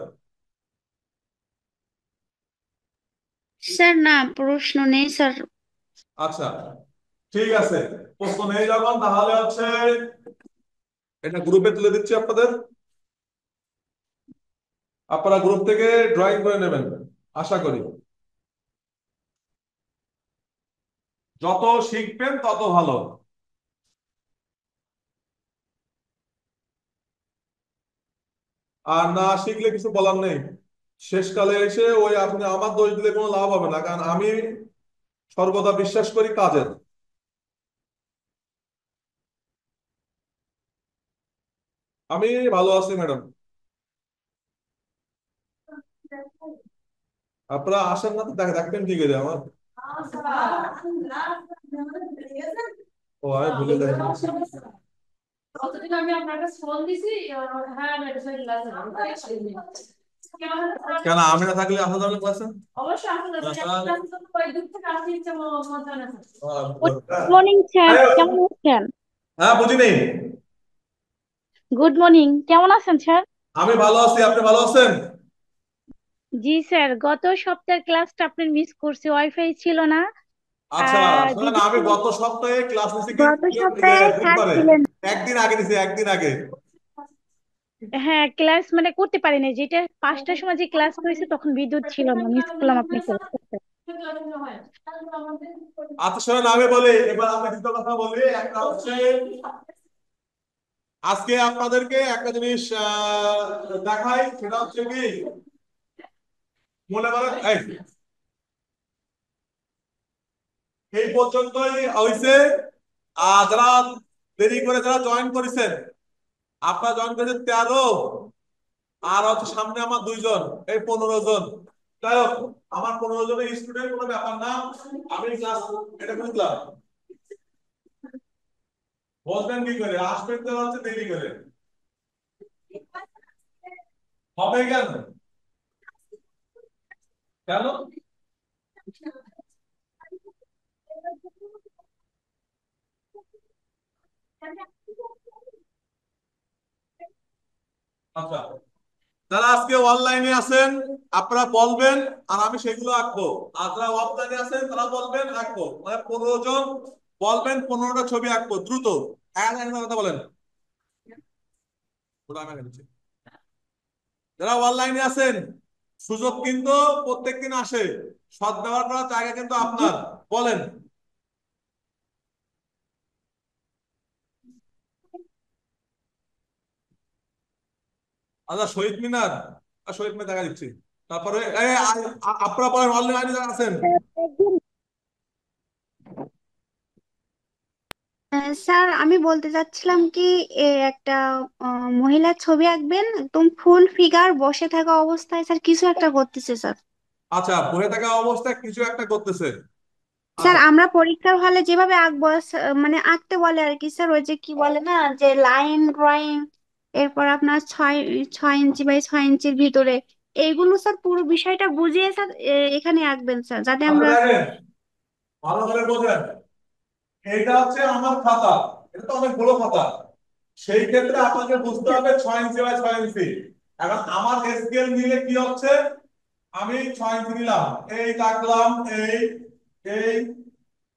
স্যার না, প্রশ্ন নেই স্যার। আচ্ছা, ঠিক আছে, প্রশ্ন নেই যখন, তাহলে হচ্ছে এটা গ্রুপে তুলে দিচ্ছি আপনাদের। আপনারা গ্রুপ থেকে ড্রয়িং করে নেবেন আশা করি। যত শিখবেন তত ভালো। আর না শিখলে কিছু বলার নেই। শেষকালে এসে ওই আপনি আমার দোষ দিলে কোনো লাভ হবে না, কারণ আমি সর্বদা বিশ্বাস করি কাজের। আমি ভালো আছি ম্যাডাম। আপনারা আসেন না তো দেখবেন কি করে আমার। ও আমি ভুলে যাই। কতদিন আমি আপনার কাছে ফোন দিছি। হ্যাঁ আমি এটা সাইড লাগছে। কেন আমি না থাকলে আসা যাবে ক্লাসে? অবশ্যই আসলে ওই দূর থেকে আসতে ইচ্ছে মজা না। গুড মর্নিং স্যার, কেমন আছেন? হ্যাঁ, বুঝি নেই। গুড মর্নিং, কেমন আছেন স্যার? আমি ভালো আছি, আপনি ভালো আছেন? জি স্যার, গত সপ্তাহের ক্লাসটা আপনি মিস করছি, ওয়াইফাই ছিল না। আচ্ছা, শোনেন, দিদি আমি গত সপ্তাহে ক্লাস নিছি গত কিন্তু সপ্তাহে স্যার বুধবারে। ছিলেন। একদিন আগে নিছি, একদিন আগে। হ্যাঁ, ক্লাস মানে করতে পারিনি, যেটা 5টার সময় যে ক্লাস হয়েছে তখন বিদ্যুৎ ছিল না, মিস করলাম আপনি ক্লাস করতে। আচ্ছা শোনেন, আমি বলি, এবার আমি দুটো কথা বলি। একটা হচ্ছে আজকে আপনাদেরকে একটা জিনিস দেখাই, সেটা হচ্ছে কি, মনে করেন এই পর্যন্তই হয়েছে। আর যারা দেরি করে যারা জয়েন করেছেন, আপনারা জয়েন করেছেন 13, আর হচ্ছে সামনে আমার 2 জন, এই 15 জন। যাই হোক, আমার 15 জনের স্টুডেন্ট কোনো ব্যাপার না। আমি ক্লাস এটা বুঝলাম, বলবেন কি করে, আসবেন তো হচ্ছে দেরি করে, হবে কেন? কেন? আচ্ছা, যারা আজকে অনলাইনে আছেন আপনারা বলবেন, আর আমি সেগুলো আঁকবো। আর যারা অফলাইনে আছেন তারা বলবেন, আঁকবো। মানে 15 জন বলবেন, 15টা ছবি আঁকবো দ্রুত। কথা বলেন। ওটা আমি একা দিচ্ছি। যারা অনলাইনে আছেন, সুযোগ কিন্তু প্রত্যেকদিন আসে, সদ্ব্যবহার করার জায়গা কিন্তু আপনার। বলেন। আচ্ছা, শহীদ মিনার, শহীদ মিনার দেখা দিচ্ছি। তারপরে আপনারা বলেন অনলাইনে যারা আছেন। স্যার আমি বলতে চাচ্ছিলাম কি, একটা মহিলার ছবি আঁকবেন, একদম ফুল ফিগার বসে থাকা অবস্থায় স্যার কিছু একটা করতেছে স্যার। আচ্ছা, বসে থাকা অবস্থায় কিছু একটা করতেছে। স্যার আচ্ছা আমরা পরীক্ষার হলে যেভাবে আঁকবো, মানে আঁকতে বলে আর কি স্যার, ওই যে কি বলে না, যে লাইন ড্রয়িং, এরপর আপনার 6 6 ইঞ্চি বাই 6 ইঞ্চির ভিতরে, এইগুলো স্যার পুরো বিষয়টা বুঝিয়ে স্যার এখানে আঁকবেন স্যার, যাতে আচ্ছা, আমরা। দেখেন ভালো করে বোঝেন। এটা হচ্ছে আমার খাতা, এটা তো অনেক বড় খাতা। সেই ক্ষেত্রে আপনাকে বুঝতে হবে 6 ইঞ্চি বাই 6 ইঞ্চি। এখন আমার স্কেল নিলে কি হচ্ছে, আমি 6 ইঞ্চি নিলাম, এই রাখলাম, এই এই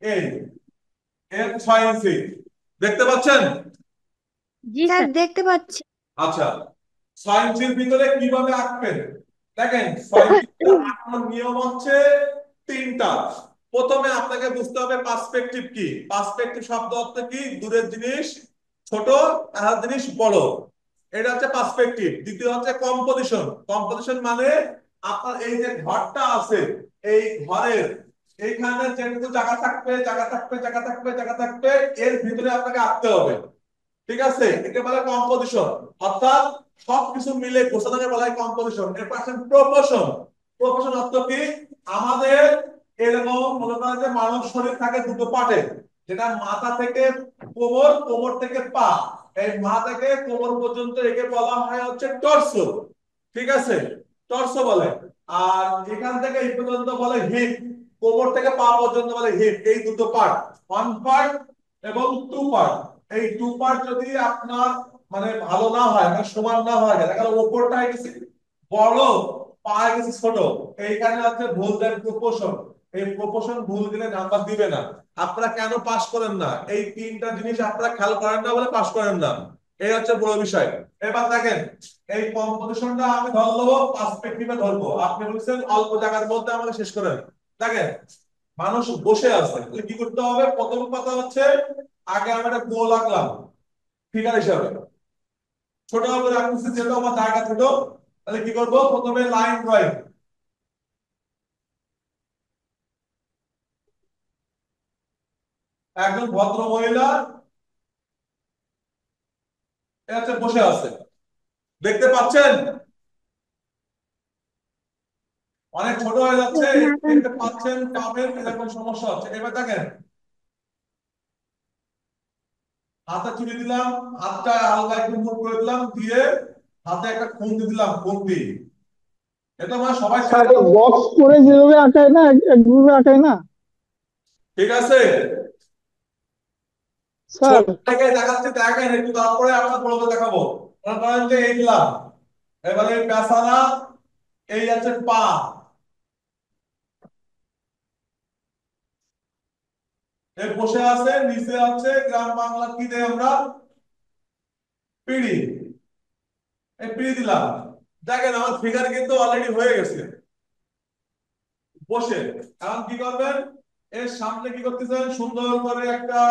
এই এর 6 ইঞ্চি। দেখতে পাচ্ছেন? জি স্যার স্যার। দেখতে পাচ্ছি। আচ্ছা, 6 ইঞ্চির ভিতরে কিভাবে আঁকবেন দেখেন। 6 ইঞ্চিতে আঁকানোর নিয়ম হচ্ছে 3টা। প্রথমে আপনাকে বুঝতে হবে পার্সপেক্টিভ কি। পার্সপেক্টিভ শব্দ অর্থ কি? দূরের জিনিস ছোট, আর জিনিস বড়, এটা হচ্ছে পার্সপেক্টিভ। দ্বিতীয় হচ্ছে কম্পোজিশন। কম্পোজিশন মানে আপনার এই যে ঘরটা আছে, এই ঘরের এইখানে যেটুকু জায়গা থাকবে, জায়গা থাকবে, জায়গা থাকবে, জায়গা থাকবে, এর ভিতরে আপনাকে আঁকতে হবে। ঠিক আছে, একে বলে কম্পোজিশন। অর্থাৎ সবকিছু মিলে গোছানোকে বলা হয় কম্পোজিশন। এরপর আসেন প্রপোর্শন। প্রপোর্শন অর্থ কি? আমাদের এরকম মনে করেন যে মানব শরীর থাকে দুটো পার্টে, যেটা মাথা থেকে কোমর, কোমর থেকে পা। এই মাথা থেকে কোমর পর্যন্ত একে বলা হয় হচ্ছে টর্সো। ঠিক আছে, টর্সো বলে। আর এখান থেকে এই পর্যন্ত বলে হিপ। কোমর থেকে পা পর্যন্ত বলে হিপ। এই দুটো পার্ট, ওয়ান পার্ট এবং টু পার্ট। এই টু পার্ট যদি আপনার মানে ভালো না হয়, মানে সমান না হয়, দেখা গেল উপরটা হয়ে গেছে বড়, পা হয়ে গেছে ছোট, এইখানে হচ্ছে ভুল দেন প্রপোর্শন। এই প্রপোর্শন ভুল দিলে নাম্বার দিবে না। আপনারা কেন পাস করেন না? এই 3টা জিনিস আপনারা খেয়াল করেন না বলে পাস করেন না। এই হচ্ছে বড় বিষয়। এবার দেখেন, এই কম্পোজিশনটা আমি ধরবো, পার্সপেক্টিভে ধরবো। আপনি বলছেন অল্প জায়গার মধ্যে আমাকে শেষ করেন। দেখেন, মানুষ বসে আছে, তাহলে কি করতে হবে? প্রথম কথা হচ্ছে আগে আমি একটা গোল আঁকলাম ফিগার হিসাবে, ছোট করে রাখতেছি যেহেতু আমার জায়গা ছোট। তাহলে কি করব? প্রথমে লাইন ড্রয়িং। একজন ভদ্র মহিলা এ হচ্ছে বসে আছে, দেখতে পাচ্ছেন? অনেক ছোট হয়ে যাচ্ছে, এখানে একটু আঁকান। দেখতে পাচ্ছেন, পাবেন, এরকম সমস্যা হচ্ছে। এবার দেখেন, হাতে চুড়ি দিলাম, হাতটা হালকা একটু মুভ করে দিলাম, দিয়ে হাতে একটা খুন্তি দিলাম, খুন্তি। এটা মানে সবাই স্যার চেনে। বক্স করে যেভাবে আঁকায় না, একভাবে আঁকায় না ঠিক আছে, স্যার। ছোট থেকে দেখাচ্ছি, দেখেন একটু, তারপরে আপনার বড় করে দেখাবো। মনে করেন যে এই দিলাম, এবারে পেছানা, এই আছে পা, এই বসে আছে, নিচে আছে গ্রাম বাংলা কি দেয় আমরা? পিড়ি। এই পিড়ি দিলাম। দেখেন আমার ফিগার কিন্তু অলরেডি হয়ে গেছে বসে। এখন কি করবেন? এর সামনে কি করতেছেন? সুন্দর করে একটা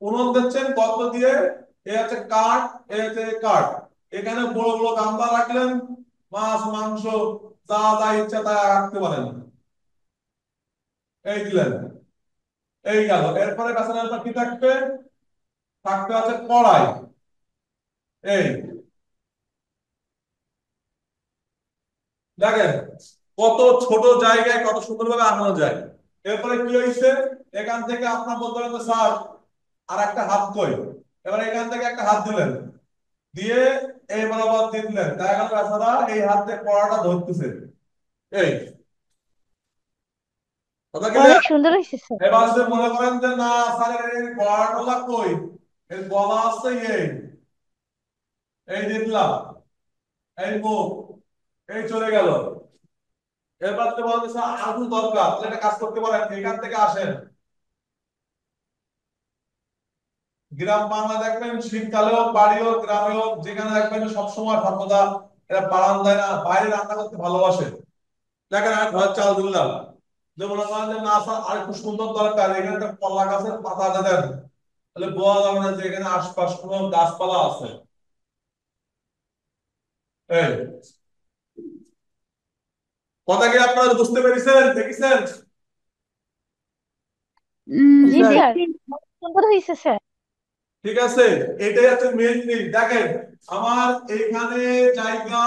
উনুন দিচ্ছেন গর্ত দিয়ে। এ আছে কাঠ, এ আছে কাঠ। এখানে বড় বড় গামলা রাখলেন, মাছ মাংস যা যা ইচ্ছা তা রাখতে পারেন। এই দিলেন, এই গেল। এরপরে বেসনের উপর কি থাকবে? থাকতে আছে কড়াই। এই দেখেন কত ছোট জায়গায় কত সুন্দরভাবে আনানো যায়। এরপরে কি হয়েছে? এখান থেকে আপনার বলতে পারেন যে, স্যার আর একটা হাত কই? এবার এখান থেকে একটা হাত দিলেন, দিয়ে এই বরাবর দিয়ে দিলেন, দেখা গেল বেচারা এই হাতে কড়াটা ধরতেছে। এই কথা অনেক ক্লিয়ার? সুন্দর হয়েছে স্যার। এবার যদি মনে করেন যে না স্যার এর গলাটা কই, এর গলা আছে এই দিয়ে দিলাম, এই মুখ, এই চলে গেল। এবার তো বলতে আগুন দরকার, তাহলে একটা কাজ করতে পারেন, এখান থেকে আসেন। গ্রাম বাংলা দেখবেন শীতকালে হোক, বাড়ি হোক, গ্রামে হোক, যেখানে দেখবেন সবসময় সর্বদা এরা বারান্দায় না বাইরে রান্না করতে ভালোবাসে। দেখেন আমি ঘরের চাল দিলাম, যে মনে করেন যে না স্যার আর একটু সুন্দর দরকার, এখানে একটা কলা গাছের পাতা দিয়ে দেন, তাহলে বোঝা যাবে না যে এখানে আশপাশ কোনো গাছপালা আছে। এই কথা কি আপনারা বুঝতে পেরেছেন, দেখেছেন? জি স্যার স্যার, দেখছি। অনেক সুন্দর হয়েছে স্যার। ঠিক আছে, এটাই হচ্ছে মেইন জিনিস। দেখেন আমার এখানে জায়গা,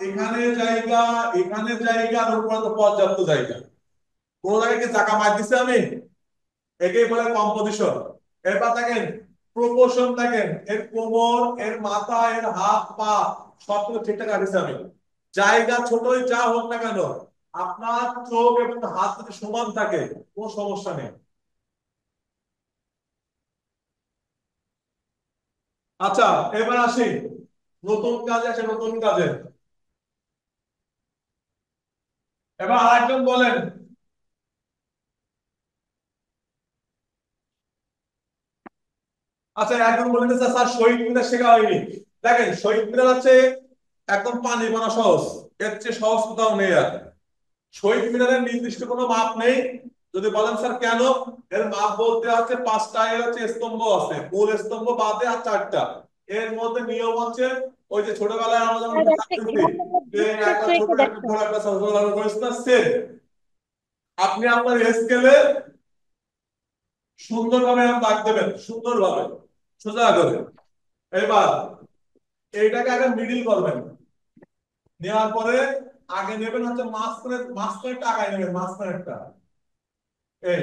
এখানে জায়গা, এখানে জায়গা, আর উপরে তো পর্যাপ্ত জায়গা। কোন জায়গায় কি জায়গা মার দিছি আমি? একেই বলে কম্পোজিশন। এবার দেখেন প্রপোর্শন, দেখেন এর কোমর, এর মাথা, এর হাত পা সবগুলো ঠিকঠাক রাখছি আমি। জায়গা ছোটই যা হোক না কেন, আপনার চোখ এবং হাত যদি সমান থাকে কোনো সমস্যা নেই। আচ্ছা, এবার আসি নতুন কাজে, আসে নতুন কাজে। এবার আরেকজন বলেন। আচ্ছা এখন বলতে স্যার শহীদ মিনার শেখা হয়নি। দেখেন শহীদ মিনার হচ্ছে একদম পানি বানা সহজ, এর চেয়ে সহজ কোথাও নেই আর। শহীদ মিনারের নির্দিষ্ট কোনো মাপ নেই। যদি বলেন স্যার কেন, এর মাপ বলতে হচ্ছে পাঁচটা, এর হচ্ছে স্তম্ভ আছে, মূল স্তম্ভ বাদে আর চারটা। এর মধ্যে নিয়ম হচ্ছে ওই যে ছোটবেলায় আমরা যখন স্যার হিসাব একটা করছি এরকম যে ডিসটেন্স একটা ছোট রেখে একটা দেখেন। বড় একটা ছোট করেছি না, সেম আপনি আপনার স্কেলে সুন্দরভাবে দাগ দেবেন, সুন্দরভাবে সোজা করে। এবার এইটাকে আগে মিডিল করবেন, নেওয়ার পরে আগে নেবেন হচ্ছে মাঝখানেরটা আগে নেবেন, মাঝখানেরটা এই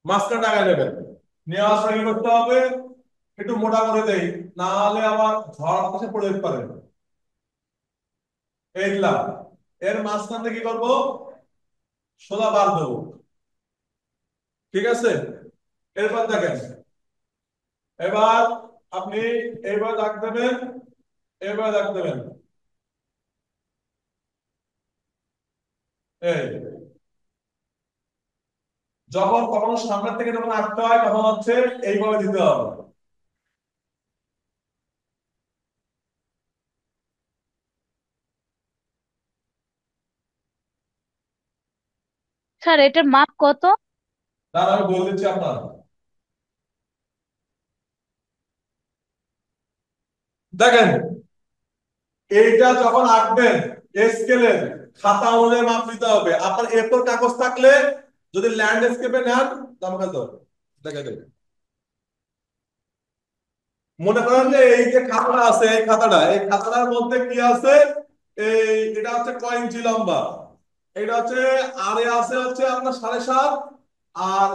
মাঝখানটা আগে নেবেন। নেওয়ার পরে কি করতে হবে, একটু মোটা করে দেই, না হলে আবার ঝড় পাশে পড়ে যেতে পারে। এই দিলাম, এর মাঝখান থেকে কি করবো, সোজা বার দেবো। ঠিক আছে, এরপর দেখেন, এবার আপনি এইবার দাগ দেবেন, এবার দাগ দেবেন এই। যখন কখনো সামনের থেকে যখন আঁকতে হয় তখন হচ্ছে এইভাবে দিতে হবে। স্যার এটার মাপ কত? তার আমি বলে দিচ্ছি আপনার, দেখেন এইটা যখন আঁকবেন স্কেলের খাতা অনুযায়ী মাপ নিতে হবে। আপনার এরপর কাগজ থাকলে যদি ল্যান্ডস্কেপে নেন আমাকে দাও, দেখা দেবে। মনে করেন যে এই যে খাতাটা আছে, এই খাতাটার মধ্যে কি আছে, এই এটা হচ্ছে কয় ইঞ্চি লম্বা, এটা হচ্ছে আরে আছে হচ্ছে আপনার 7.5, আর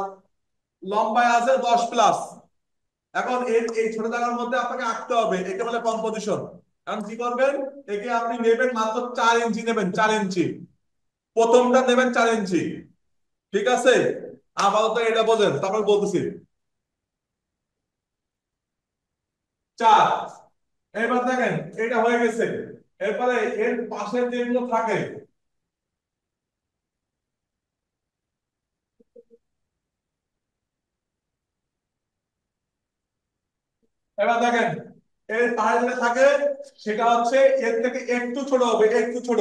লম্বায় আছে 10+। এখন এই ছোট জায়গার মধ্যে আপনাকে আঁকতে হবে, একে বলে কম্পোজিশন। এখন কি করবেন, একে আপনি নেবেন মাত্র 4 ইঞ্চি নেবেন, 4 ইঞ্চি প্রথমটা নেবেন 4 ইঞ্চি। ঠিক আছে, আপাতত এটা বোঝেন, তারপর বলতেছি। 4, এবার দেখেন এটা হয়ে গেছে। এরপরে এর পাশের যেগুলো থাকে, এবার দেখেন এর পাশে যেটা থাকে সেটা হচ্ছে এর থেকে একটু ছোট হবে, একটু ছোট।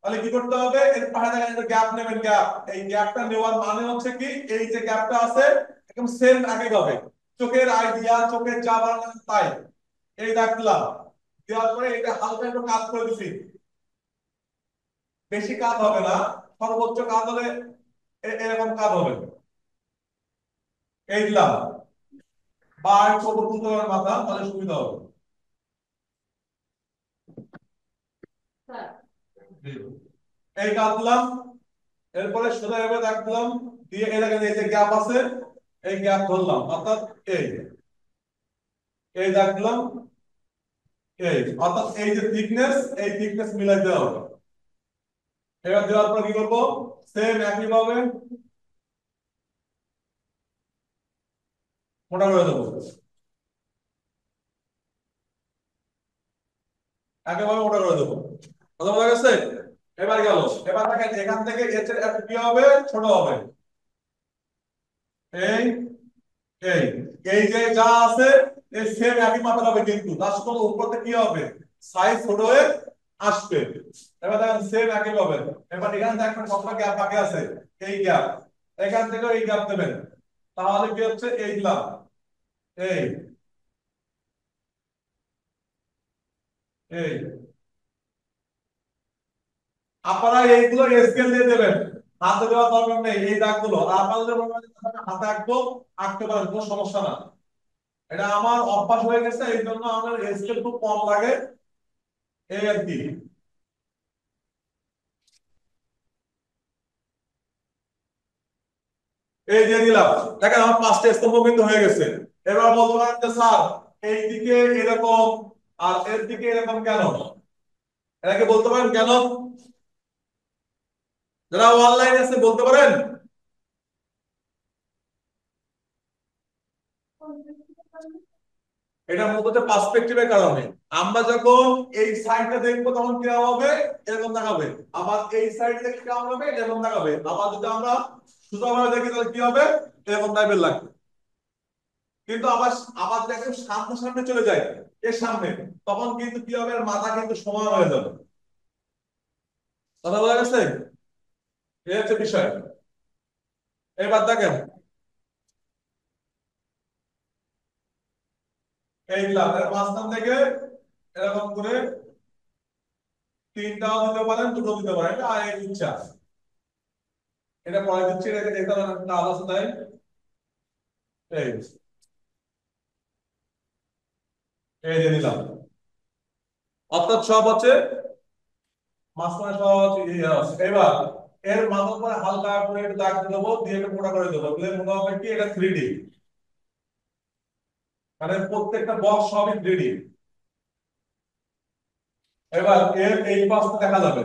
তাহলে কি করতে হবে, এর পাশে দেখেন একটা গ্যাপ নেবেন, গ্যাপ। এই গ্যাপটা নেওয়ার মানে হচ্ছে কি, এই যে গ্যাপটা আছে একদম সেম একই হবে, চোখের আইডিয়া, চোখের যা বানানো তাই। এই দেখলাম, দেওয়ার পরে এটা হালকা একটু কাজ করে দিছি, বেশি কাজ হবে না, সর্বোচ্চ কাজ হবে এরকম কাজ হবে। এই দিলাম, বা ছোট তুলতে হবে মাথা, তাহলে সুবিধা হবে। এই কাটলাম, এরপরে সোজা এভাবে রাখলাম, দিয়ে এই দেখেন এই যে গ্যাপ আছে, এই গ্যাপ ধরলাম, অর্থাৎ এই এই রাখলাম, এই অর্থাৎ এই যে থিকনেস, এই থিকনেস মিলাই দেওয়া হবে। এবার দেওয়ার পর কি করবো, সেম একই ভাবে মোটা করে দেবো, একেবারে মোটা করে দেবো। কথা বোঝা গেছে? এবার গেল, এবার দেখেন এখান থেকে এর চেয়ে একটু কি হবে, ছোট হবে। এই এই এই যে যা আছে এই সেম একই মাপের হবে, কিন্তু তার সাথে উপরতে কি হবে, সাইজ ছোট হয়ে আসবে। এবার দেখেন সেম একই পাবেন। এবার এখানে দেখেন কতটা গ্যাপ বাকি আছে, এই গ্যাপ, এখান থেকে এই গ্যাপ দেবেন, তাহলে কি হচ্ছে এই দিলাম এই এই আপনারা এইগুলো স্কেল দিয়ে দেবেন, হাতে দেওয়ার দরকার নেই এই দাগগুলো। আর আপনারা যদি মনে করেন যে হাতে আঁকবো, আঁকতে পারেন, কোনো সমস্যা না। এটা আমার অভ্যাস হয়ে গেছে, এই জন্য আমার স্কেল খুব কম লাগে, এই আর কি। এই দিয়ে দিলাম, দেখেন আমার 5টা স্তম্ভ কিন্তু হয়ে গেছে। এবার বলতে পারেন যে স্যার এই দিকে এরকম আর এর দিকে এরকম কেন, এটাকে বলতে পারেন কেন, যারা অনলাইন আছে বলতে পারেন। এটা মূলত পার্সপেক্টিভের কারণে, আমরা যখন এই সাইডটা দেখবো তখন কিরকম হবে, এরকম দেখাবে। আবার এই সাইড দেখে কিরকম হবে, এরকম দেখাবে। আবার যদি আমরা সোজাভাবে দেখি তাহলে কি হবে, এরকম টাইপের লাগবে। কিন্তু আবার আবার যদি একদম সামনে সামনে চলে যায় এর সামনে, তখন কিন্তু কি হবে, এর মাথা কিন্তু সমান হয়ে যাবে। কথা বোঝা গেছে? এই হচ্ছে বিষয়। এবার দেখেন, এই গ্লাস এর মাঝখান থেকে এরকম করে তিনটাও দিতে পারেন, দুটো দিতে পারেন, এটা আয়ের ইচ্ছা। এটা পরে দিচ্ছি, এটাকে দেখতে পারেন একটা আলাদা দেয়। এই এই যে দিলাম, অর্থাৎ সব হচ্ছে মাঝখানে সব হচ্ছে ইয়ে আছে। এবার এর মাথার পরে হালকা করে একটু দাগ দিয়ে দেবো, দিয়ে একটু মোটা করে দেবো, দিলে মনে হবে কি এটা 3D, মানে প্রত্যেকটা বক্স সবই 3D। এবার এর এই পাশটা দেখা যাবে,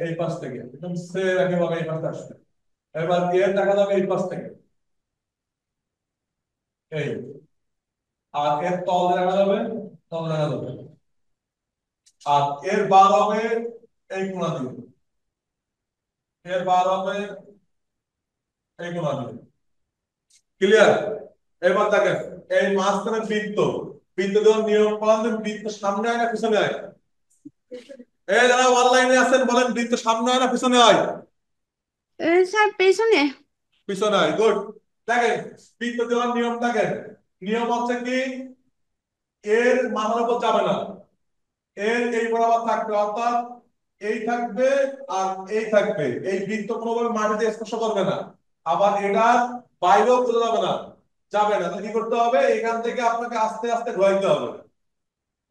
এই পাশ থেকে একদম সেম একেবারে এই পাশটা আসবে। এবার এর দেখা যাবে এই পাশ থেকে, এই, আর এর তল দেখা যাবে, তল দেখা যাবে, আর এর বার হবে এই কোণা দিয়ে, এর বার হবে এই কোণা দিয়ে। ক্লিয়ার? এবার দেখেন, এই মাঝখানে বৃত্ত, বৃত্ত দেওয়ার নিয়ম বলেন তো, বৃত্ত সামনে হয় না পিছনে হয়? এই যারা অনলাইনে আছেন বলেন, বৃত্ত সামনে হয় না পিছনে হয়? স্যার পেছনে। পিছনে হয়, গুড। দেখেন, বৃত্ত দেওয়ার নিয়ম দেখেন, নিয়ম হচ্ছে কি, এর মাথার উপর যাবে না, এর এই বরাবর থাকবে, অর্থাৎ এই থাকবে আর এই থাকবে, এই বৃত্ত কোনোভাবে মাটিতে স্পর্শ করবে না। আবার এটা বাইরেও চলে যাবে না, যাবে না। তো কি করতে হবে, এখান থেকে আপনাকে আস্তে আস্তে ঘোরাইতে হবে।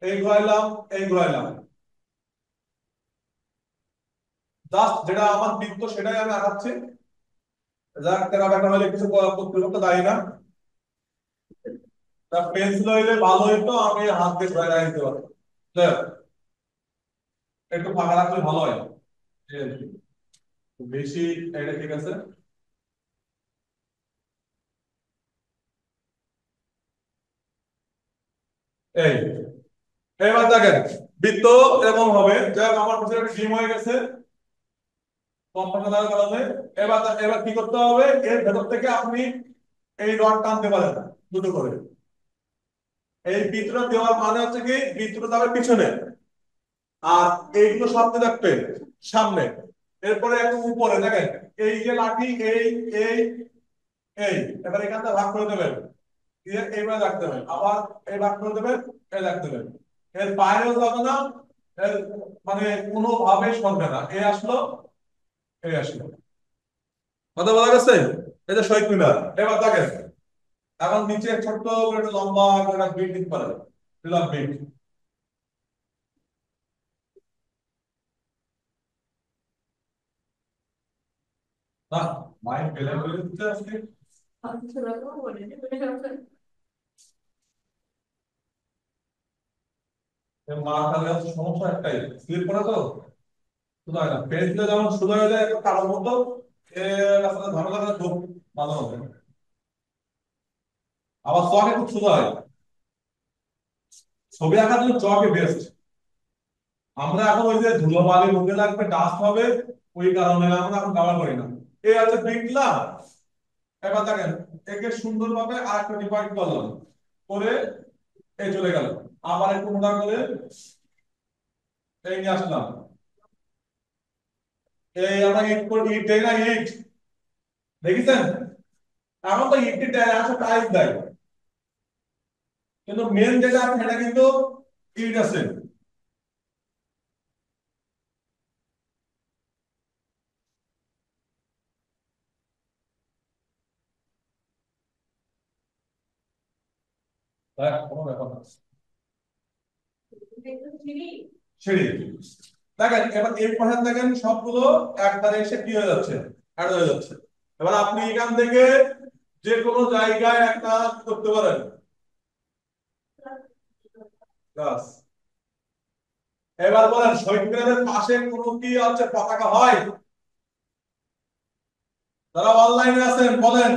এই ঘোরাইলাম, এই ঘোরাইলাম, জাস্ট যেটা আমার বৃত্ত সেটাই আমি আঁকাচ্ছি। যাক, তেরা বেটা হলে কিছু করতে দাঁড়িয়ে না, তা পেন্সিল হইলে ভালো হইতো, আমি হাত দিয়ে ঘুরাই দিতে পারতাম। যাক, একটু ফাঁকা রাখলে ভালো হয়। এই আর কি। বেশি, এটা ঠিক আছে। এই, এবার দেখেন, বৃত্ত এরকম হবে। যাই হোক, আমার পিছনে একটা ডিম হয়ে গেছে কম্পাসে দেওয়ার কারণে। এবার কি করতে হবে, এর ভেতর থেকে আপনি এই রড টানতে পারেন দুটো করে। এই বৃত্তটা দেওয়ার মানে হচ্ছে কি, বৃত্তটা যাবে পিছনে, আর এইগুলো সামনে রাখবে, সামনে। এরপরে একদম উপরে দেখেন, এই যে লাঠি, এই এই এই, এবার এখান থেকে ভাগ করে দেবেন, দিয়ে এইভাবে রাখতে হবে, আবার এই ভাগ করে দেবেন, এই রাখতে হবে। এর বাইরেও যাবে না, এর মানে কোনোভাবেই সরবে না, এই আসলো, এই আসলো। কথা বলা গেছে? এই যে শহীদ মিনার। এবার দেখেন, এখন নিচে ছোট্ট করে একটা লম্বা করে একটা বিট দিতে পারে, দিলাম বিট। না, মাইন্ড ফেলে ফেলে দিতে আজকে। মার কাছে সমস্যা একটাই, স্লিপ করে তো শুধু হয় না, পেন্সিলে যেমন শুধু হয়ে যায় একটা কালোর মতো, এর আসলে ঝামেলা করে খুব ভালো হবে। আবার চকে খুব শুধু হয়, ছবি আঁকার জন্য চকে বেস্ট। আমরা এখন ওই যে ধুলোবালি মুখে লাগবে, ডাস্ট হবে, ওই কারণে আমরা এখন ব্যবহার করি না। এই আছে বিটলা। এবার দেখেন, একে সুন্দরভাবে আর একটা ডিভাইড করলাম, করে এই চলে গেল, আবার একটু মোটা করে এই নিয়ে আসলাম। এই আমরা ইট করে, ইট দেয় না, ইট দেখেছেন? এখন তো ইট দেয়, আসলে টাইলস দেয়, কিন্তু মেন যেটা আছে সেটা কিন্তু ইট আছে। দেখ, কোনো ব্যাপার না। সিঁড়ি, দেখেন এবার এই পাশে দেখেন সবগুলো একবারে এসে কি হয়ে যাচ্ছে, অ্যাড হয়ে যাচ্ছে। এবার আপনি এখান থেকে যে কোনো জায়গায় একটা করতে পারেন গাছ। এবার বলেন, শহীদ মিনারের পাশে কোনো কি হচ্ছে পতাকা হয়? যারা অনলাইনে আছেন বলেন,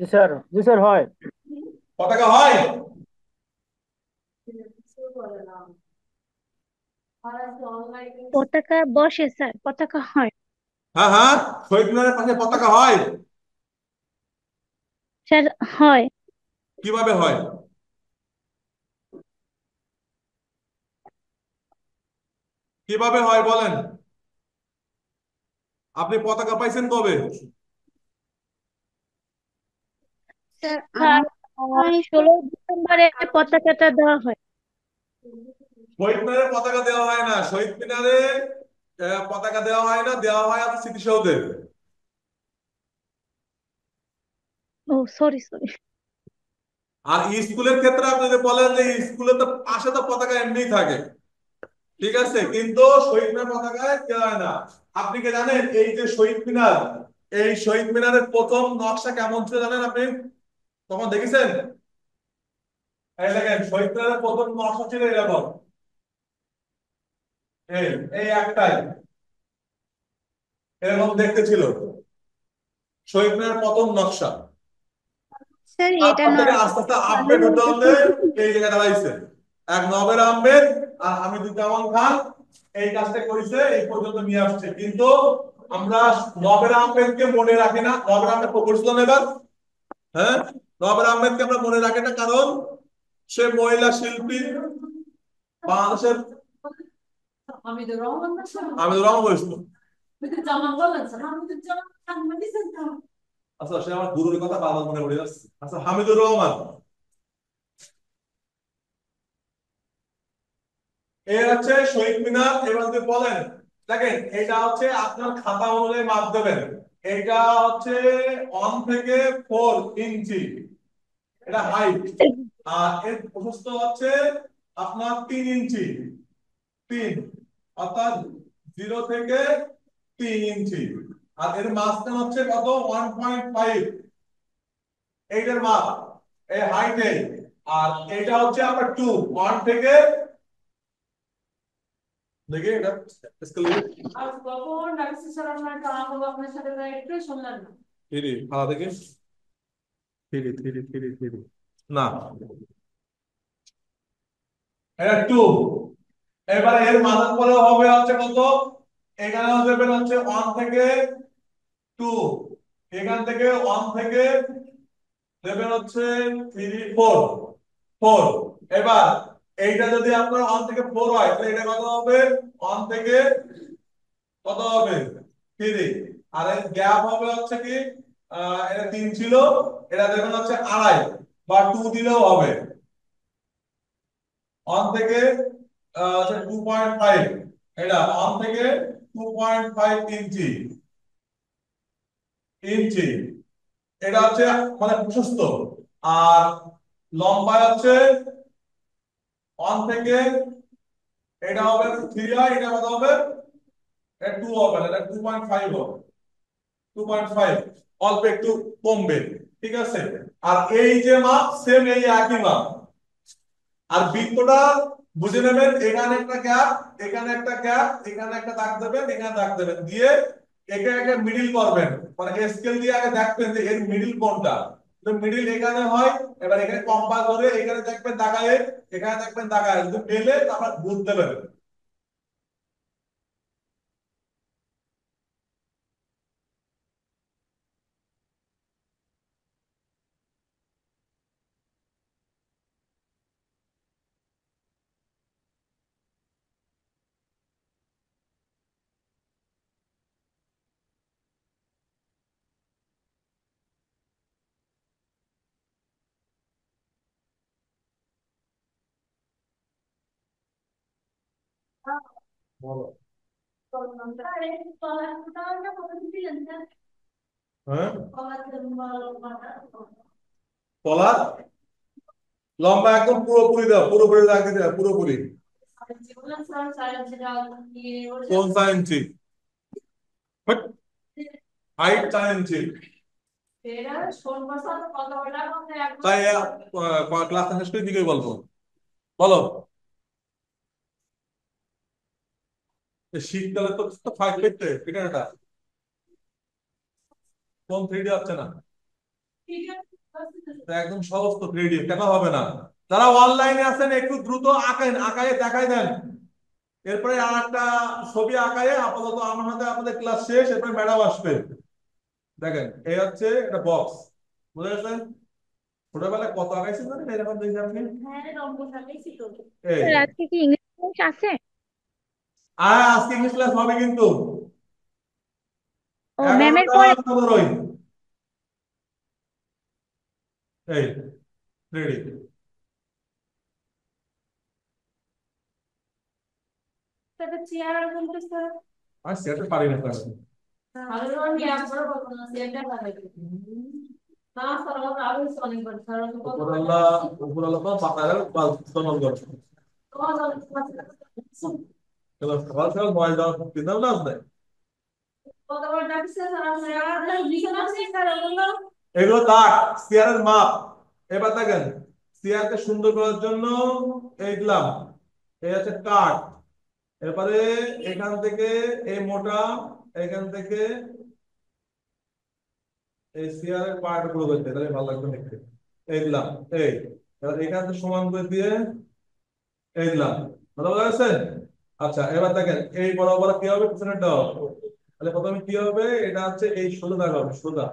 জি স্যার, জি স্যার, হয়। পতাকা হয়? পতাকা বসে স্যার, পতাকা হয়। হ্যাঁ হ্যাঁ, শহীদ মিনারের পাশে পতাকা হয়? স্যার হয়। কিভাবে হয়? কিভাবে হয় বলেন? আপনি পতাকা পাইছেন কবে? স্যার স্যার আমার 16 ডিসেম্বরে পতাকাটা দেওয়া হয়। শহীদ মিনারে পতাকা দেওয়া হয় না, শহীদ মিনারে পতাকা দেওয়া হয় না, দেওয়া হয় আপনার স্মৃতিসৌধে। ও সরি সরি। আর স্কুলের ক্ষেত্রে আপনি যদি বলেন যে স্কুলে তো পাশে তো পতাকা এমনিই থাকে, ঠিক আছে, কিন্তু শহীদ মিনার পতাকায় দেওয়া হয় না। আপনি কি জানেন এই যে শহীদ মিনার, এই শহীদ মিনারের প্রথম নকশা কেমন ছিল জানেন আপনি? তখন দেখেছেন? এই দেখেন, শহীদ মিনারের প্রথম নকশা ছিল এরকম। এই এই একটাই এরকম দেখতে ছিল শহীদ মিনারের প্রথম নকশা। স্যার এটা তারপর থেকে নষ্ট আস্তে আস্তে ভালো আপডেট হতে হতে হইতেছে। এই জায়গায় দাঁড়াইছে। এক নবের আহমেদ আর হামিদুজ্জামান খান এই কাজটা করেছে, এই পর্যন্ত নিয়ে আসছে। কিন্তু আমরা নবের আহমেদকে মনে রাখি না। নবের আহমেদ প্রকৌশল এবার, হ্যাঁ, নবের আহমেদকে আমরা মনে রাখি না কারণ সে মহিলা শিল্পী বাংলাদেশের। হামিদুর রহমান না স্যার? হামিদুর রহমান বলেছিল। হামিদুর জামান বললেন স্যার, হামিদুর জামান খান বলেছেন তো? আচ্ছা, সে আমার গুরুর কথা বারবার মনে পড়ে যাচ্ছে। আচ্ছা, হামিদুর রহমান এর হচ্ছে শহীদ মিনার। এবার যদি বলেন, দেখেন এটা হচ্ছে আপনার খাতা অনুযায়ী মাপ দেবেন। এটা হচ্ছে 1 থেকে 4 ইঞ্চি, এটা হাইট। আর এর প্রস্থ হচ্ছে আপনার 3 ইঞ্চি। 3, অর্থাৎ 0 থেকে 3 ইঞ্চি। আর এর মাঝখান হচ্ছে কত? 1.5। এইটার মাপ এই হাইটে। আর এটা হচ্ছে আপনার 1 থেকে, দেখি এটা স্কেল দেখি। আর কখন ডাকছি স্যার আপনার কাজ আপনার সাথে একটু শুনলেন না? থ্রি ভাড়া দেখি। থ্রি না, এটা 2। এবারে এর মাথার পরে হবে হচ্ছে কত? এখানেও দেবেন হচ্ছে 1 থেকে 2। এখান থেকে 1 থেকে দেবেন হচ্ছে 3, 4। এবার এইটা যদি আপনার 1 থেকে 4 হয় তাহলে এটা কত হবে? 1 থেকে কত হবে? 3। আর এর গ্যাপ হবে হচ্ছে কি, এটা 3 ছিল, এটা দেবেন হচ্ছে 2.5 বা 2 দিলেও হবে। 1 থেকে 2.5, এটা 1 থেকে 2.5 ইঞ্চি। ইঞ্চি এটা হচ্ছে মানে প্রশস্ত। আর লম্বা হচ্ছে 1 থেকে, এটা হবে 3 হয়, এটা কত হবে? এটা 2 হবে না, এটা 2.5 হবে। 2.5 অল্প একটু কমবে, ঠিক আছে। আর এই যে মাপ সেম এই একই মাপ। আর বৃত্তটা বুঝে নেবেন, এখানে একটা গ্যাপ, এখানে একটা গ্যাপ, এখানে একটা দাগ দেবেন, এখানে দাগ দেবেন, দিয়ে একে একে মিডিল করবেন। মানে স্কেল দিয়ে আগে দেখবেন যে এর মিডিল কোনটা। তো মিডিল এখানে হয়, এবার এখানে কম্পাস ধরে এখানে দেখবেন দাগায়, এখানে দেখবেন দাগায়, যদি পেলে তারপর বুঝ দেবেন। বলো। হ্যাঁ, তলা লম্বা একদম পুরোপুরি দাও, পুরোপুরি দাগ দিতে হবে, পুরোপুরি। কোন 4 ইঞ্চি? হাইট 4 ইঞ্চি। তাই ক্লাস শেষ করে দিকে বলবো। বলো। শীতকালে তো তো 5 পেতে ঠিকানাটা কোন 3D হচ্ছে না? তা একদম সহজ তো, 3D কেন হবে না? যারা অনলাইনে আছেন একটু দ্রুত আঁকেন, আঁকায় দেখাই দেন। এরপরে আর একটা ছবি আঁকায় আপাতত আমার হাতে আপনাদের ক্লাস শেষ, এরপরে ম্যাডাম আসবে। দেখেন এই হচ্ছে একটা বক্স, বুঝা গেছে? ছোটবেলায় কত আঁকাইছেন জানেন এরকম দেখি আপনি? এই স্যার আজকে কি ইংলিশ ক্লাস আছে? আজকে ইংলিশ ক্লাস হবে কিন্তু ও ম্যামের 11টা পরে। 15। এই রেডি। তাহলে চেয়ার বলতে স্যার আর সেটা পারি না স্যার। ভালো আমি একবারও বলবো না চেয়ারটা লাগাইতে না স্যার আমার আগে অনেকবার স্যার উপরাল্লাহ উপরাল্লাহ পাতার তনল করছে। চলো সকাল সকাল ভয় যাওয়ার চিন্তা ভাবনা আছে? কতবার ডাকছে স্যার আমরা আর লিখে আছে স্যার বললো এগুলো তাক চেয়ারের মাপ। এবার দেখেন চেয়ারকে সুন্দর করার জন্য এই দিলাম, এই হচ্ছে কাঠ। এরপরে এখান থেকে এই মোটা, এখান থেকে এই চেয়ারের পার্ট গুলো করতে তাহলে ভালো লাগবে দেখতে। এই দিলাম, এই এবার এখান থেকে সমান করে দিয়ে এই দিলাম, কথা বোঝা গেছে? আচ্ছা এবার দেখেন এই বরাবর কি হবে, পিছনেরটা হবে। তাহলে প্রথমে কি হবে, এটা হচ্ছে এই সোজা দাগ হবে, সোজা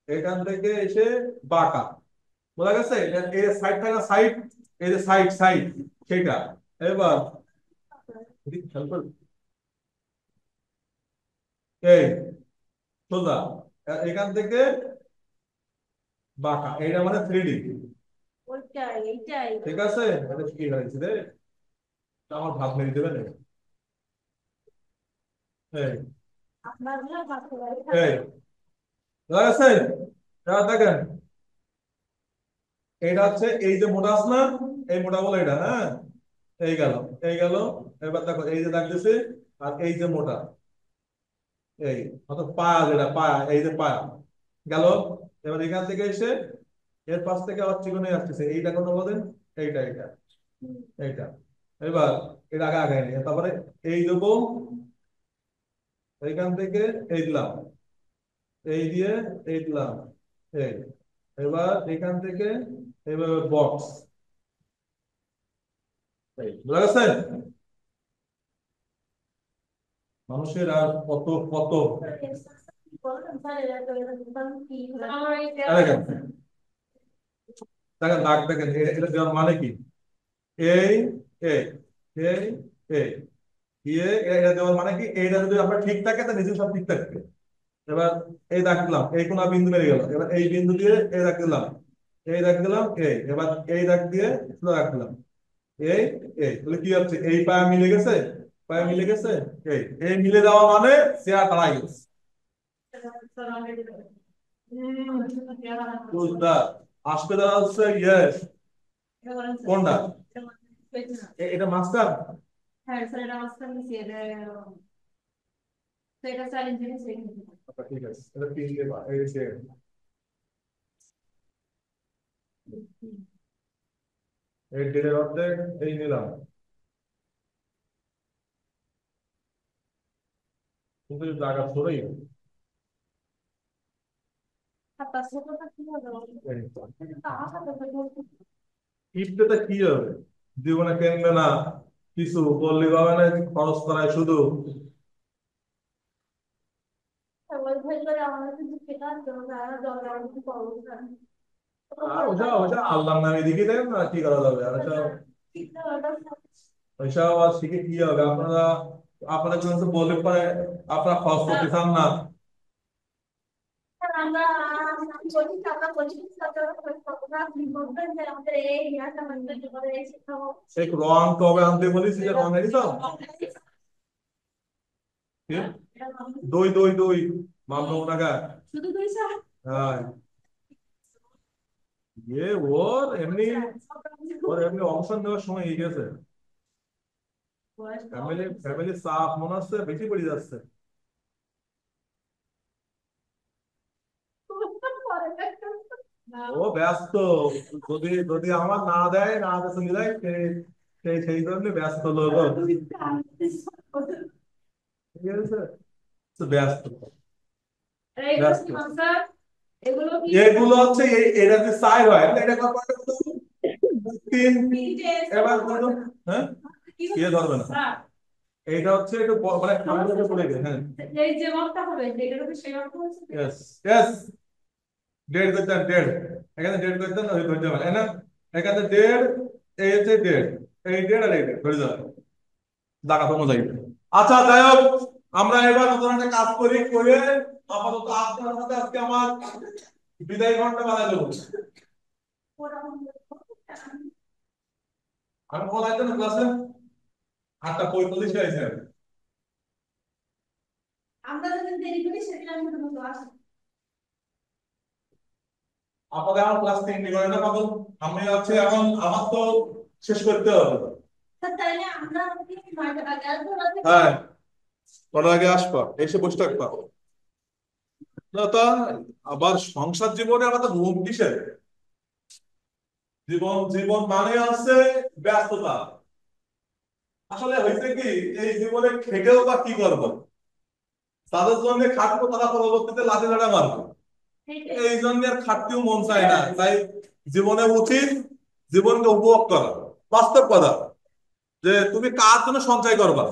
এখান থেকে এসে বাঁকা, বোঝা গেছে? এই সাইড থাকে না, সাইড, এই যে সাইড সাইড সেটা। এবার এদিকে খেয়াল করুন। এই সোজা এখান থেকে বাঁকা, এইটা মানে 3D। ওইটাই এইটাই ঠিক আছে, এটা কি হয়েছে রে, আমার ভাব মেরে দেবে না। এই আপনার না বাকি বাড়ি এই বোঝা গেছে? এবার দেখেন এটা হচ্ছে এই যে মোটা আছে না, এই মোটা বলে এটা, হ্যাঁ এই গেল, এই গেল। এবার দেখো এই যে দেখতেছি, আর এই যে মোটা, এই অর্থাৎ পায়া, যেটা পায়া, এই যে পায়া গেল। এবার এখান থেকে এসে এর পাশ থেকে আবার চিকনে আসতেছে, এইটা কোনো বলেন, এইটা এইটা এইটা। এবার এটা আগে আগে নিয়ে তারপরে এই দেবো, এইখান থেকে এই দিলাম, এই দিয়ে এই দিলাম, এই এবার এখান থেকে এইভাবে বক্স, এই বুঝা গেছে? মানুষের আর কত কত বলতেন স্যার এটা তো এরকম কি আমার এই দেখেন, দেখেন দাগ দেখেন, এটা দেওয়ার মানে কি? এই এই এই এই দিয়ে এটা দেওয়ার মানে কি, এইটা যদি আপনার ঠিক থাকে তাহলে নিচে সব ঠিক থাকবে। এবার এই দাগ দিলাম, এই কোনা বিন্দু মেরে গেল, এবার এই বিন্দু দিয়ে এই দাগ দিলাম, এই দাগ দিলাম, এই এবার এই দাগ দিয়ে সোজা দাগ দিলাম, এই এই তাহলে কি হচ্ছে, এই পায়া মিলে গেছে, পায়া মিলে গেছে। এই এই মিলে যাওয়া মানে চেয়ার দাঁড়ায় গেছে। স্যার অলরেডি বুঝলা? আসবে দাঁড়া হচ্ছে ইয়েস, কোনটা? এটা মাস্টার। হ্যাঁ স্যার এটা মাস্টার নিছি এটা তো এটা চ্যালেঞ্জ নিছি আচ্ছা ঠিক আছে, এটা কি দিয়ে এই যে এই ডিলের অর্ধেক এই নিলাম, কিন্তু জায়গা ছোটই। আর তার সাথে কি হবে এটা তো আশা করতে টিপতে কি হবে, জীবনে কেনবে না, কিছু বললে হবে না, খরচ করায় শুধু। ওই ভাই করে আমাদের কিছু শেখার জন্য আর দরকার কিছু করবো স্যার ওইসব ওইসব আল্লাহর নামে দিকে দেন না, কি করা যাবে আর ওইসব, ওইসব আর শিখে কি হবে? আপনারা আপনাদের জন্য তো বললে পরে আপনারা খরচ করতে চান না। আমরা বলছি আমরা বলছি কতটা আপনি বলবেন যে আমাদের এই ইয়াটা মানে জীবনে এই শিক্ষা এক রং কবে আনতে বলিস, যে রং এনেছ? কি? দই দই দই মামলা টাকা। শুধু দুই স্যার হ্যাঁ ইয়ে ওর এমনি, ওর এমনি অবসর নেওয়ার সময় হয়ে গেছে। ফ্যামিলি ফ্যামিলি চাপ মনে হচ্ছে বেশি পড়ে যাচ্ছে। ও ব্যস্ত, যদি যদি আমার না দেয়, না চলে যায়, সেই সেই জন্য ব্যস্ত লোক ও। ঠিক আছে, তো ব্যস্ত এগুলো ব্যস্ত। কি স্যার এগুলো কি এগুলো হচ্ছে এটা যে সাই হয়, এটা কত কত তিন, এবার কত? হ্যাঁ কি ধরবে না, এইটা হচ্ছে একটু মানে আমি তোকে বলে দিই, হ্যাঁ এই যে মাপটা হবে এটা তো সেই মাপটা হচ্ছে यस यस ডেট করতেন ডেট, এখানে ডেট করতেন ওই ধরে যাবেন তাই না, এখানে ডেট, এই হচ্ছে ডেট, এই ডেট আর এই ডেট ধরে যাবেন, জায়গা তো মজাই। আচ্ছা যাই হোক, আমরা এবার নতুন একটা কাজ করি, করে আপাতত আপনার সাথে আজকে আমার বিদায় ঘন্টা বানাই দেবো। আমি বলাই তো না ক্লাসে 8:45 হয়েছে। আমরা যদি দেরি করি সেদিন আমি তোমাকে আসি। আপনাদের আমার ক্লাস 3টি করে না পাগল, আমি হচ্ছে এখন আমার তো শেষ করতে হবে। স্যার তাইলে আমরা কি 9টা আগে আসবো রাতে? হ্যাঁ, কটার আগে আসবা, এসে বসে থাকবা। না তা আবার সংসার জীবনে আমাদের রুম কিসের, জীবন জীবন মানে হচ্ছে ব্যস্ততা। আসলে হয়েছে কি, এই জীবনে খেটেও বা কি করবো, তাদের জন্য খাটবো, তারা পরবর্তীতে লাঠি লাঠা মারবে, এই জন্য আর খাটতেও মন চায় না। তাই জীবনে উচিত জীবনকে উপভোগ করা, বাস্তব কথা, যে তুমি কার জন্য সঞ্চয় করবা,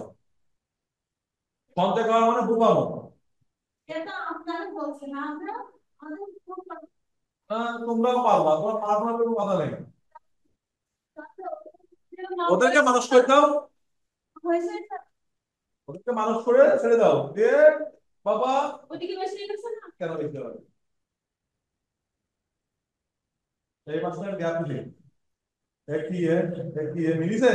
সঞ্চয় করা মানে বোকামো। এটা আপনারা বলছেন আমরা আমাদের খুব তোমরাও পারবা, তোমার পারবা কোনো কথা নেই, ওদেরকে মানুষ করে দাও, হয়েছে। ওদেরকে মানুষ করে ছেড়ে দাও দিয়ে, বাবা ওদিকে বেশি গেছে না? কেন দেখতে হবে এই মাসের গ্যাপ নেই, একই মিলিছে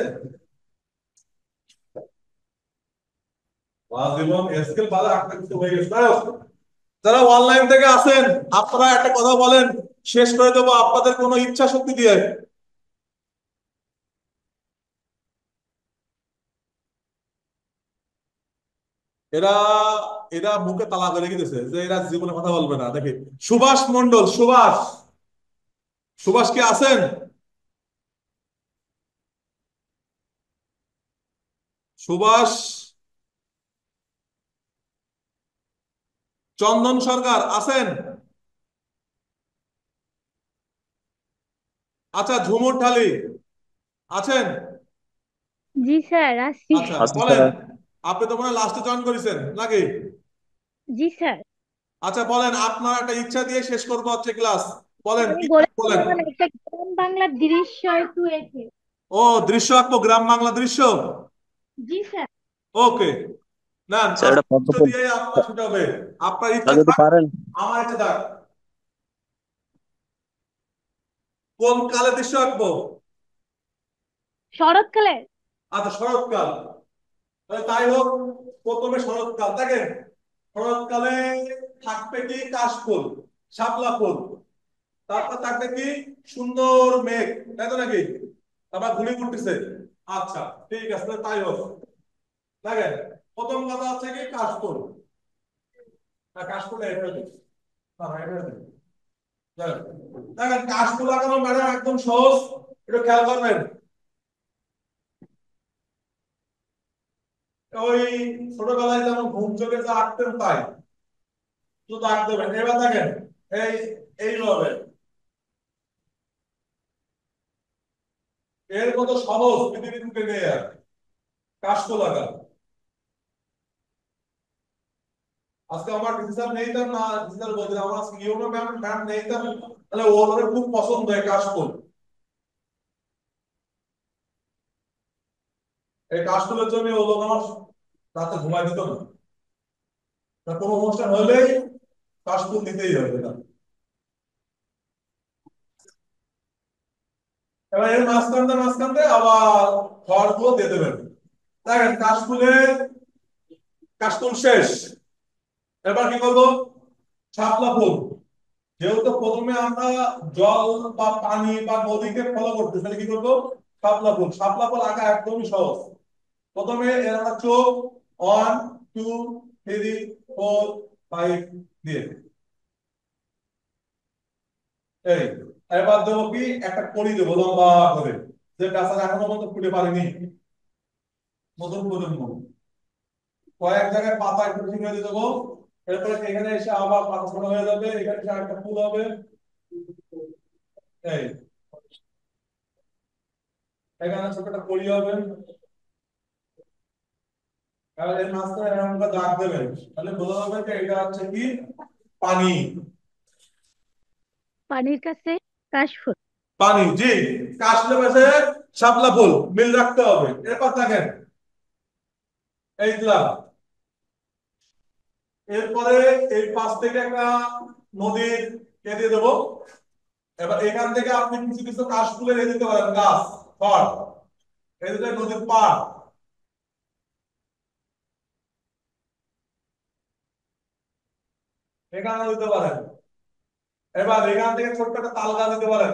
জীবন স্কেল বাদে একটা কিছু হয়ে গেছে। যাই হোক, যারা অনলাইন থেকে আসেন আপনারা একটা কথা বলেন, শেষ করে দেবো আপনাদের কোনো ইচ্ছা শক্তি দিয়ে। এরা এরা মুখে তালা করে রেখে দিয়েছে যে এরা জীবনে কথা বলবে না। দেখি সুভাষ মন্ডল, সুভাষ, সুভাষ কি আছেন? সুভাষ, চন্দন সরকার আছেন? আচ্ছা ঝুমুর ঢালি আছেন? জি স্যার আসছি। আচ্ছা আচ্ছা বলেন, স্যার। আপনি তো মনে হয় লাস্টে জয়েন করেছেন নাকি? জি স্যার, আচ্ছা বলেন, আপনার একটা ইচ্ছা দিয়ে শেষ করবো হচ্ছে ক্লাস, বলেন আমি কি বলেন। বলেছিলাম একটা গ্রাম বাংলার দৃশ্য একটু এঁকে। ও দৃশ্য আঁকবো, গ্রাম বাংলা দৃশ্য, জি স্যার। ওকে। না স্যার এটা পদ্ম দৃশ্য ফুল। দিয়ে আপনার সেটা হবে, আপনার স্যার ইচ্ছা যদি থাক, পারেন। আমার ইচ্ছা থাক, কোন কালে দৃশ্য আঁকবো? শরৎকালে। আচ্ছা শরৎকাল, তাহলে তাই হোক, প্রথমে শরৎকাল দেখেন, শরৎকালে থাকবে কি কাশফুল, শাপলা ফুল, তারপর থাকবে কি সুন্দর মেঘ, তাই তো নাকি, তারপর ঘুড়ি উঠতেছে। আচ্ছা ঠিক আছে, তাহলে তাই হোক। দেখেন প্রথম কথা হচ্ছে কি কাশফুল, কাশফুল এটা দিই, না এটা দিই। দেখেন দেখেন, কাশফুল লাগানো ম্যাডাম একদম সহজ, একটু খেয়াল করবেন। ওই ছোটবেলায় যেমন ঘুম চোখে যা আঁকতেন তাই শুধু আঁকতে দেবেন। এবার দেখেন এই এইভাবে, এর মতো সহজ পৃথিবীর বুকে নেই আর, কাশফুল লাগা। আজকে আমার ডিসিশন নেই তো না, ডিসিশন বলতে আমার আজকে ইউনো ম্যাম ম্যাম নেই তো, তাহলে ওর খুব পছন্দ হয় কাশফুল। এই কাশফুলের জন্য ও লোক আমার রাতে ঘুমাই দিত না, তা কোনো অনুষ্ঠান হলেই কাশফুল দিতেই হবে না। এবার এর মাঝখানতে আবার খড় গুলো দিয়ে দেবেন। দেখেন কাশফুল শেষ, এবার কি করবো, শাপলা ফুল। যেহেতু প্রথমে আমরা জল বা পানি বা নদীকে ফলো করতে, তাহলে কি করবো, শাপলা ফুল। শাপলা ফুল আঁকা একদমই সহজ। প্রথমে এর আমরা চোখ 1 2 3 4 5 দিয়ে এই, এবার দেবো কি একটা কড়ি দেবো লম্বা করে, যে গাছটা এখনো পর্যন্ত ফুটে পারেনি, নতুন প্রজন্ম। কয়েক জায়গায় পাতা একটু ঠিক হয়ে দেবো, এরপরে এখানে এসে আবার পাতা ছোট হয়ে যাবে, এখানে এসে একটা ফুল হবে। এই এখানে ছোট একটা কড়ি হবে, তাহলে এর মাঝখানে এরকম করে দাগ দেবেন, তাহলে বোঝা যাবে যে এটা হচ্ছে কি পানি। পানির কাছে কাশফুল। পানি, জি। কাশলে পাশে শাপলা ফুল, মিল রাখতে হবে। এরপর দেখেন, এই দিলাম। এরপরে এই পাশ থেকে একটা নদীর কে দিয়ে দেবো। এবার এখান থেকে আপনি কিছু কিছু কাশ ফুলের এ দিতে পারেন, গাছ, খড়। এই দুটো নদীর পাড়, এখানে দিতে পারেন। এবার এখান থেকে ছোট্ট একটা তাল গাছ দিতে পারেন।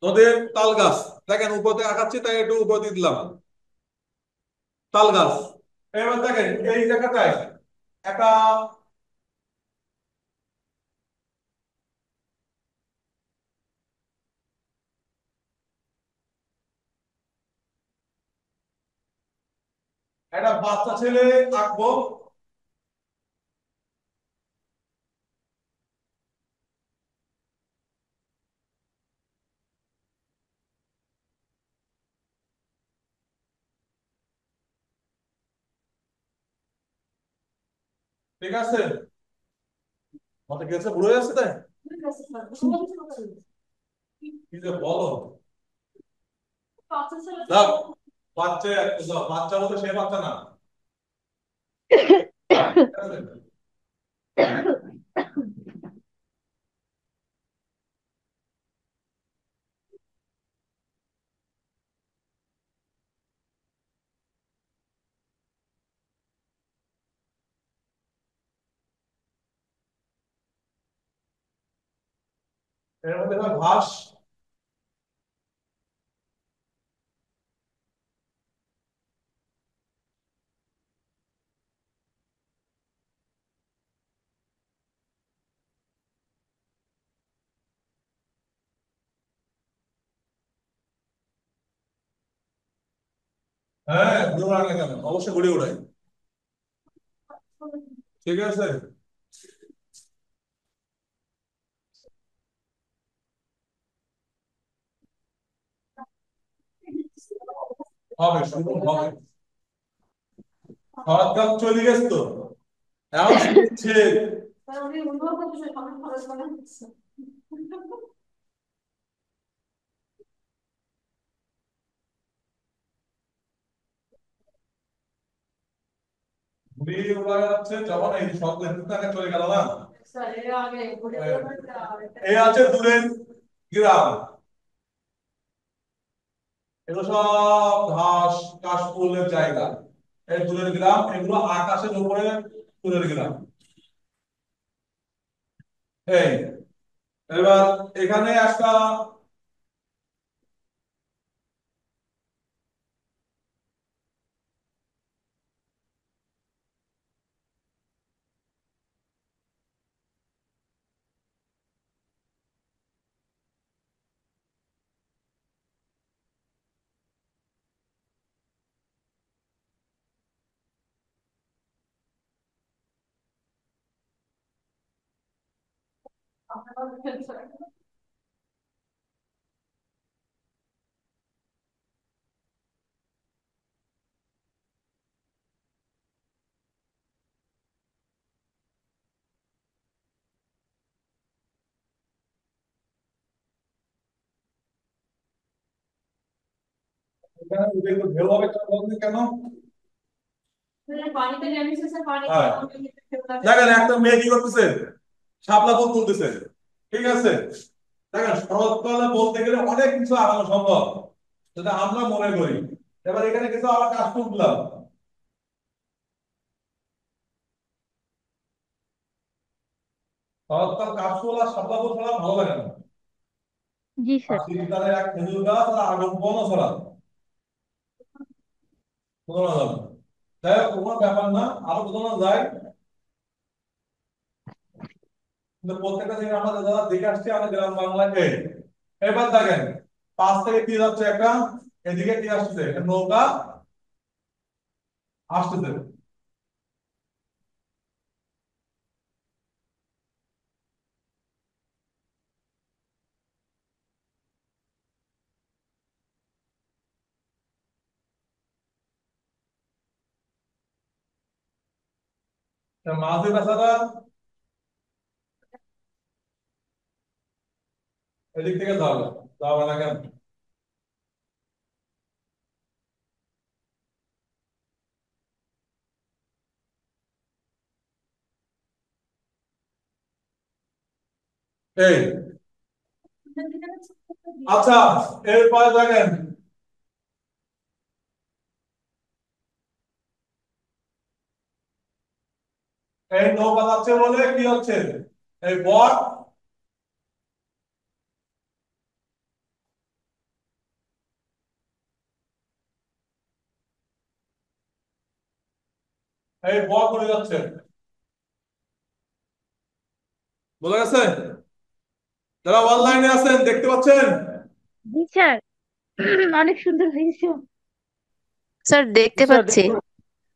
নদীর তাল গাছ, দেখেন উপর থেকে আঁকাচ্ছি তাই একটু উপর দিয়ে দিলাম তাল গাছ। এবার দেখেন এই জায়গাটায় একটা একটা বাচ্চা ছেলে আঁকবো। ঠিক আছে, মাথা গেছে, বুড়ো হয়ে যাচ্ছে তাই। কি যে বলো, দাও বাচ্চা, দাও বাচ্চা বলতে সে বাচ্চা না। ঠিক আছে? এর মধ্যে হয় ঘাস। হ্যাঁ, বুড়ো লাগে কেন, অবশ্যই ঘুরে ওড়াই। ঠিক আছে, হবে, সম্ভব হবে। শরৎকাল চলে গেছে তো, এখন শুনছে। ঘুরিয়ে ওড়া যাচ্ছে যখন এই শব্দ টাকা চলে গেল না। এই আছে দূরের গ্রাম, এগুলো সব ঘাস কাশফুলের জায়গা। এই দূরের গ্রাম, এগুলো আকাশের উপরে দূরের গ্রাম। এই এবার এখানে একটা এখানে একটু ঢেউ হবে, কেন বলুন তো কেন? হ্যাঁ, দেখেন একটা মেয়ে কি করতেছে, শাপলা ফুল তুলতেছে। ঠিক আছে, দেখেন শরৎকালে বলতে গেলে অনেক কিছু আগানো সম্ভব, যেটা আমরা মনে করি। এবার এখানে কিছু আবার কাজ তুললাম। শরৎকাল কাশফুল আর শাপলা ফুল ছাড়া ভালো লাগে না। জি আর স্যার। শীতকালে এক খেজুর গাছ আর আগুন বনও ছড়া, বোঝানো যাবে না। যাই হোক, কোনো ব্যাপার না, আরো বোঝানো যায়। কিন্তু প্রত্যেকটা জিনিস আমরা যারা দেখে আসছি আমাদের গ্রাম বাংলায় এই। এবার দেখেন পাশ থেকে কি যাচ্ছে একটা, এদিকে কি আসছে, একটা নৌকা আসতেছে। মাঝে বেচারা এদিক থেকে যাবে, যাবে না কেন? এই আচ্ছা, এরপরে দেখেন, এই নৌকা যাচ্ছে বলে কি হচ্ছে, এই বট এই বট উড়ে যাচ্ছে, বোঝা গেছে? যারা অনলাইনে আছেন দেখতে পাচ্ছেন? জি স্যার। অনেক সুন্দর হয়েছে। স্যার দেখতে স্যার পাচ্ছি।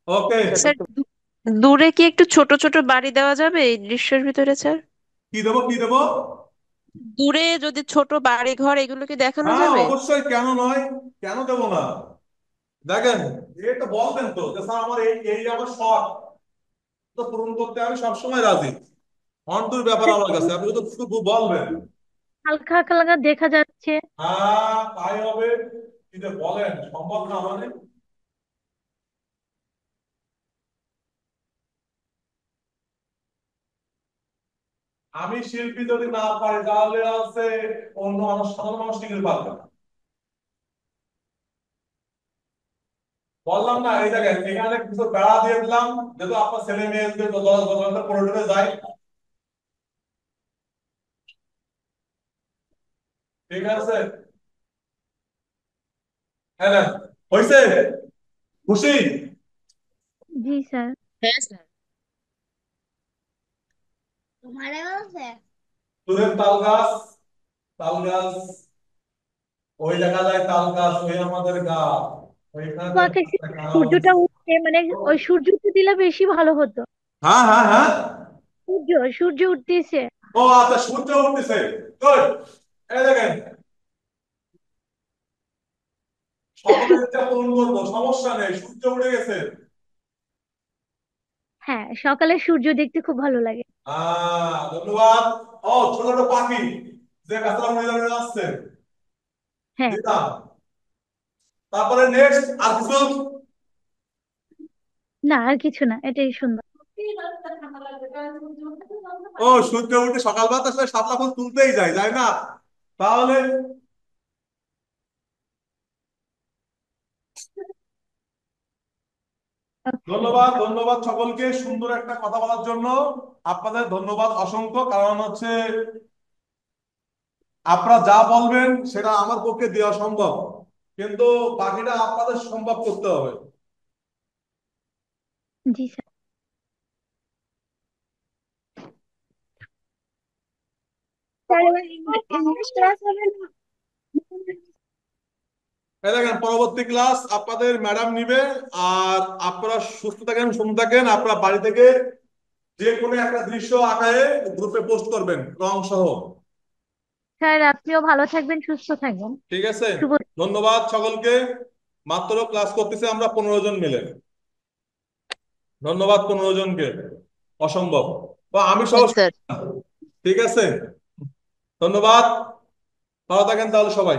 ওকে। স্যার দূরে কি একটু ছোট ছোট বাড়ি দেওয়া যাবে এই দৃশ্যের ভিতরে স্যার? কি দেবো, কি দেবো? দূরে যদি ছোট বাড়ি ঘর এগুলো কি দেখানো হ্যাঁ যাবে? অবশ্যই, কেন নয়, কেন দেবো না? দেখেন, এটা বলবেন তো যে স্যার আমার এই এই আমার শখ, তো পূরণ করতে আমি সবসময় রাজি। অন্তর ব্যাপার স্যার আমার কাছে, আপনি তো শুধু বলবেন। হালকা হালকা দেখা যাচ্ছে। হ্যাঁ তাই হবে, কি যে বলেন, সম্ভব না মানে? আমি শিল্পী যদি না পারি তাহলে আছে অন্য মানুষ, সাধারণ মানুষ কি করে পারবে? বললাম না, এই দেখেন এখানে কিছু বেড়া দিয়ে দিলাম, যেহেতু আপনার ছেলে মেয়েদের পড়ে যায়, ঠিক আছে? হ্যাঁ না, হয়েছে? খুশি? জি স্যার। হ্যাঁ স্যার। তোদের তাল গাছ, তাল গাছ, ওই দেখা যায় তাল গাছ, ওই আমাদের গাছ, ওইখানে আমার কাছে একটা গাছ। সূর্যটা উঠছে, মানে ওই সূর্যটা দিলে বেশি ভালো হতো। হ্যাঁ হ্যাঁ হ্যাঁ। সূর্য সূর্য উঠতেছে। ও আচ্ছা, সূর্য উঠতেছে, গুড। এই দেখেন, সকলের ইচ্ছা পূরণ করবো, সমস্যা নেই, সূর্য উঠে গেছে। হ্যাঁ, সকালে সূর্য দেখতে খুব ভালো লাগে। ধন্যবাদ। ও ছোট ছোট পাখি যে গাছটা উড়ে উড়ে আসছে, হ্যাঁ। দিতাম। তারপরে নেক্সট আর কিছু? না, আর কিছু না, এটাই সুন্দর। ও সূর্য উঠে সকালবেলা তো আসলে শাপলা ফুল তুলতেই যায়, যায় না? তাহলে ওকে। ধন্যবাদ, ধন্যবাদ সকলকে সুন্দর একটা কথা বলার জন্য। আপনাদের ধন্যবাদ অসংখ্য, কারণ হচ্ছে আপনারা যা বলবেন সেটা আমার পক্ষে দেওয়া সম্ভব, কিন্তু বাকিটা আপনাদের সম্ভব করতে হবে। জি স্যার। স্যার এবার ইংলিশ ক্লাস হবে না? এই দেখেন, পরবর্তী ক্লাস আপনাদের ম্যাডাম নিবে। আর আপনারা সুস্থ থাকেন, সুন্দর থাকেন, আপনারা বাড়ি থেকে যে কোনো একটা দৃশ্য আঁকায়ে গ্রুপে পোস্ট করবেন রং সহ। স্যার আপনিও ভালো থাকবেন, সুস্থ থাকবেন। ঠিক আছে? শুভ। ধন্যবাদ সকলকে। মাত্র ক্লাস করতেছে আমরা 15 জন মিলে। ধন্যবাদ 15 জনকে, অসম্ভব, বা আমি সহ। হ্যাঁ স্যার। ঠিক আছে, ধন্যবাদ। ভালো থাকেন তাহলে সবাই।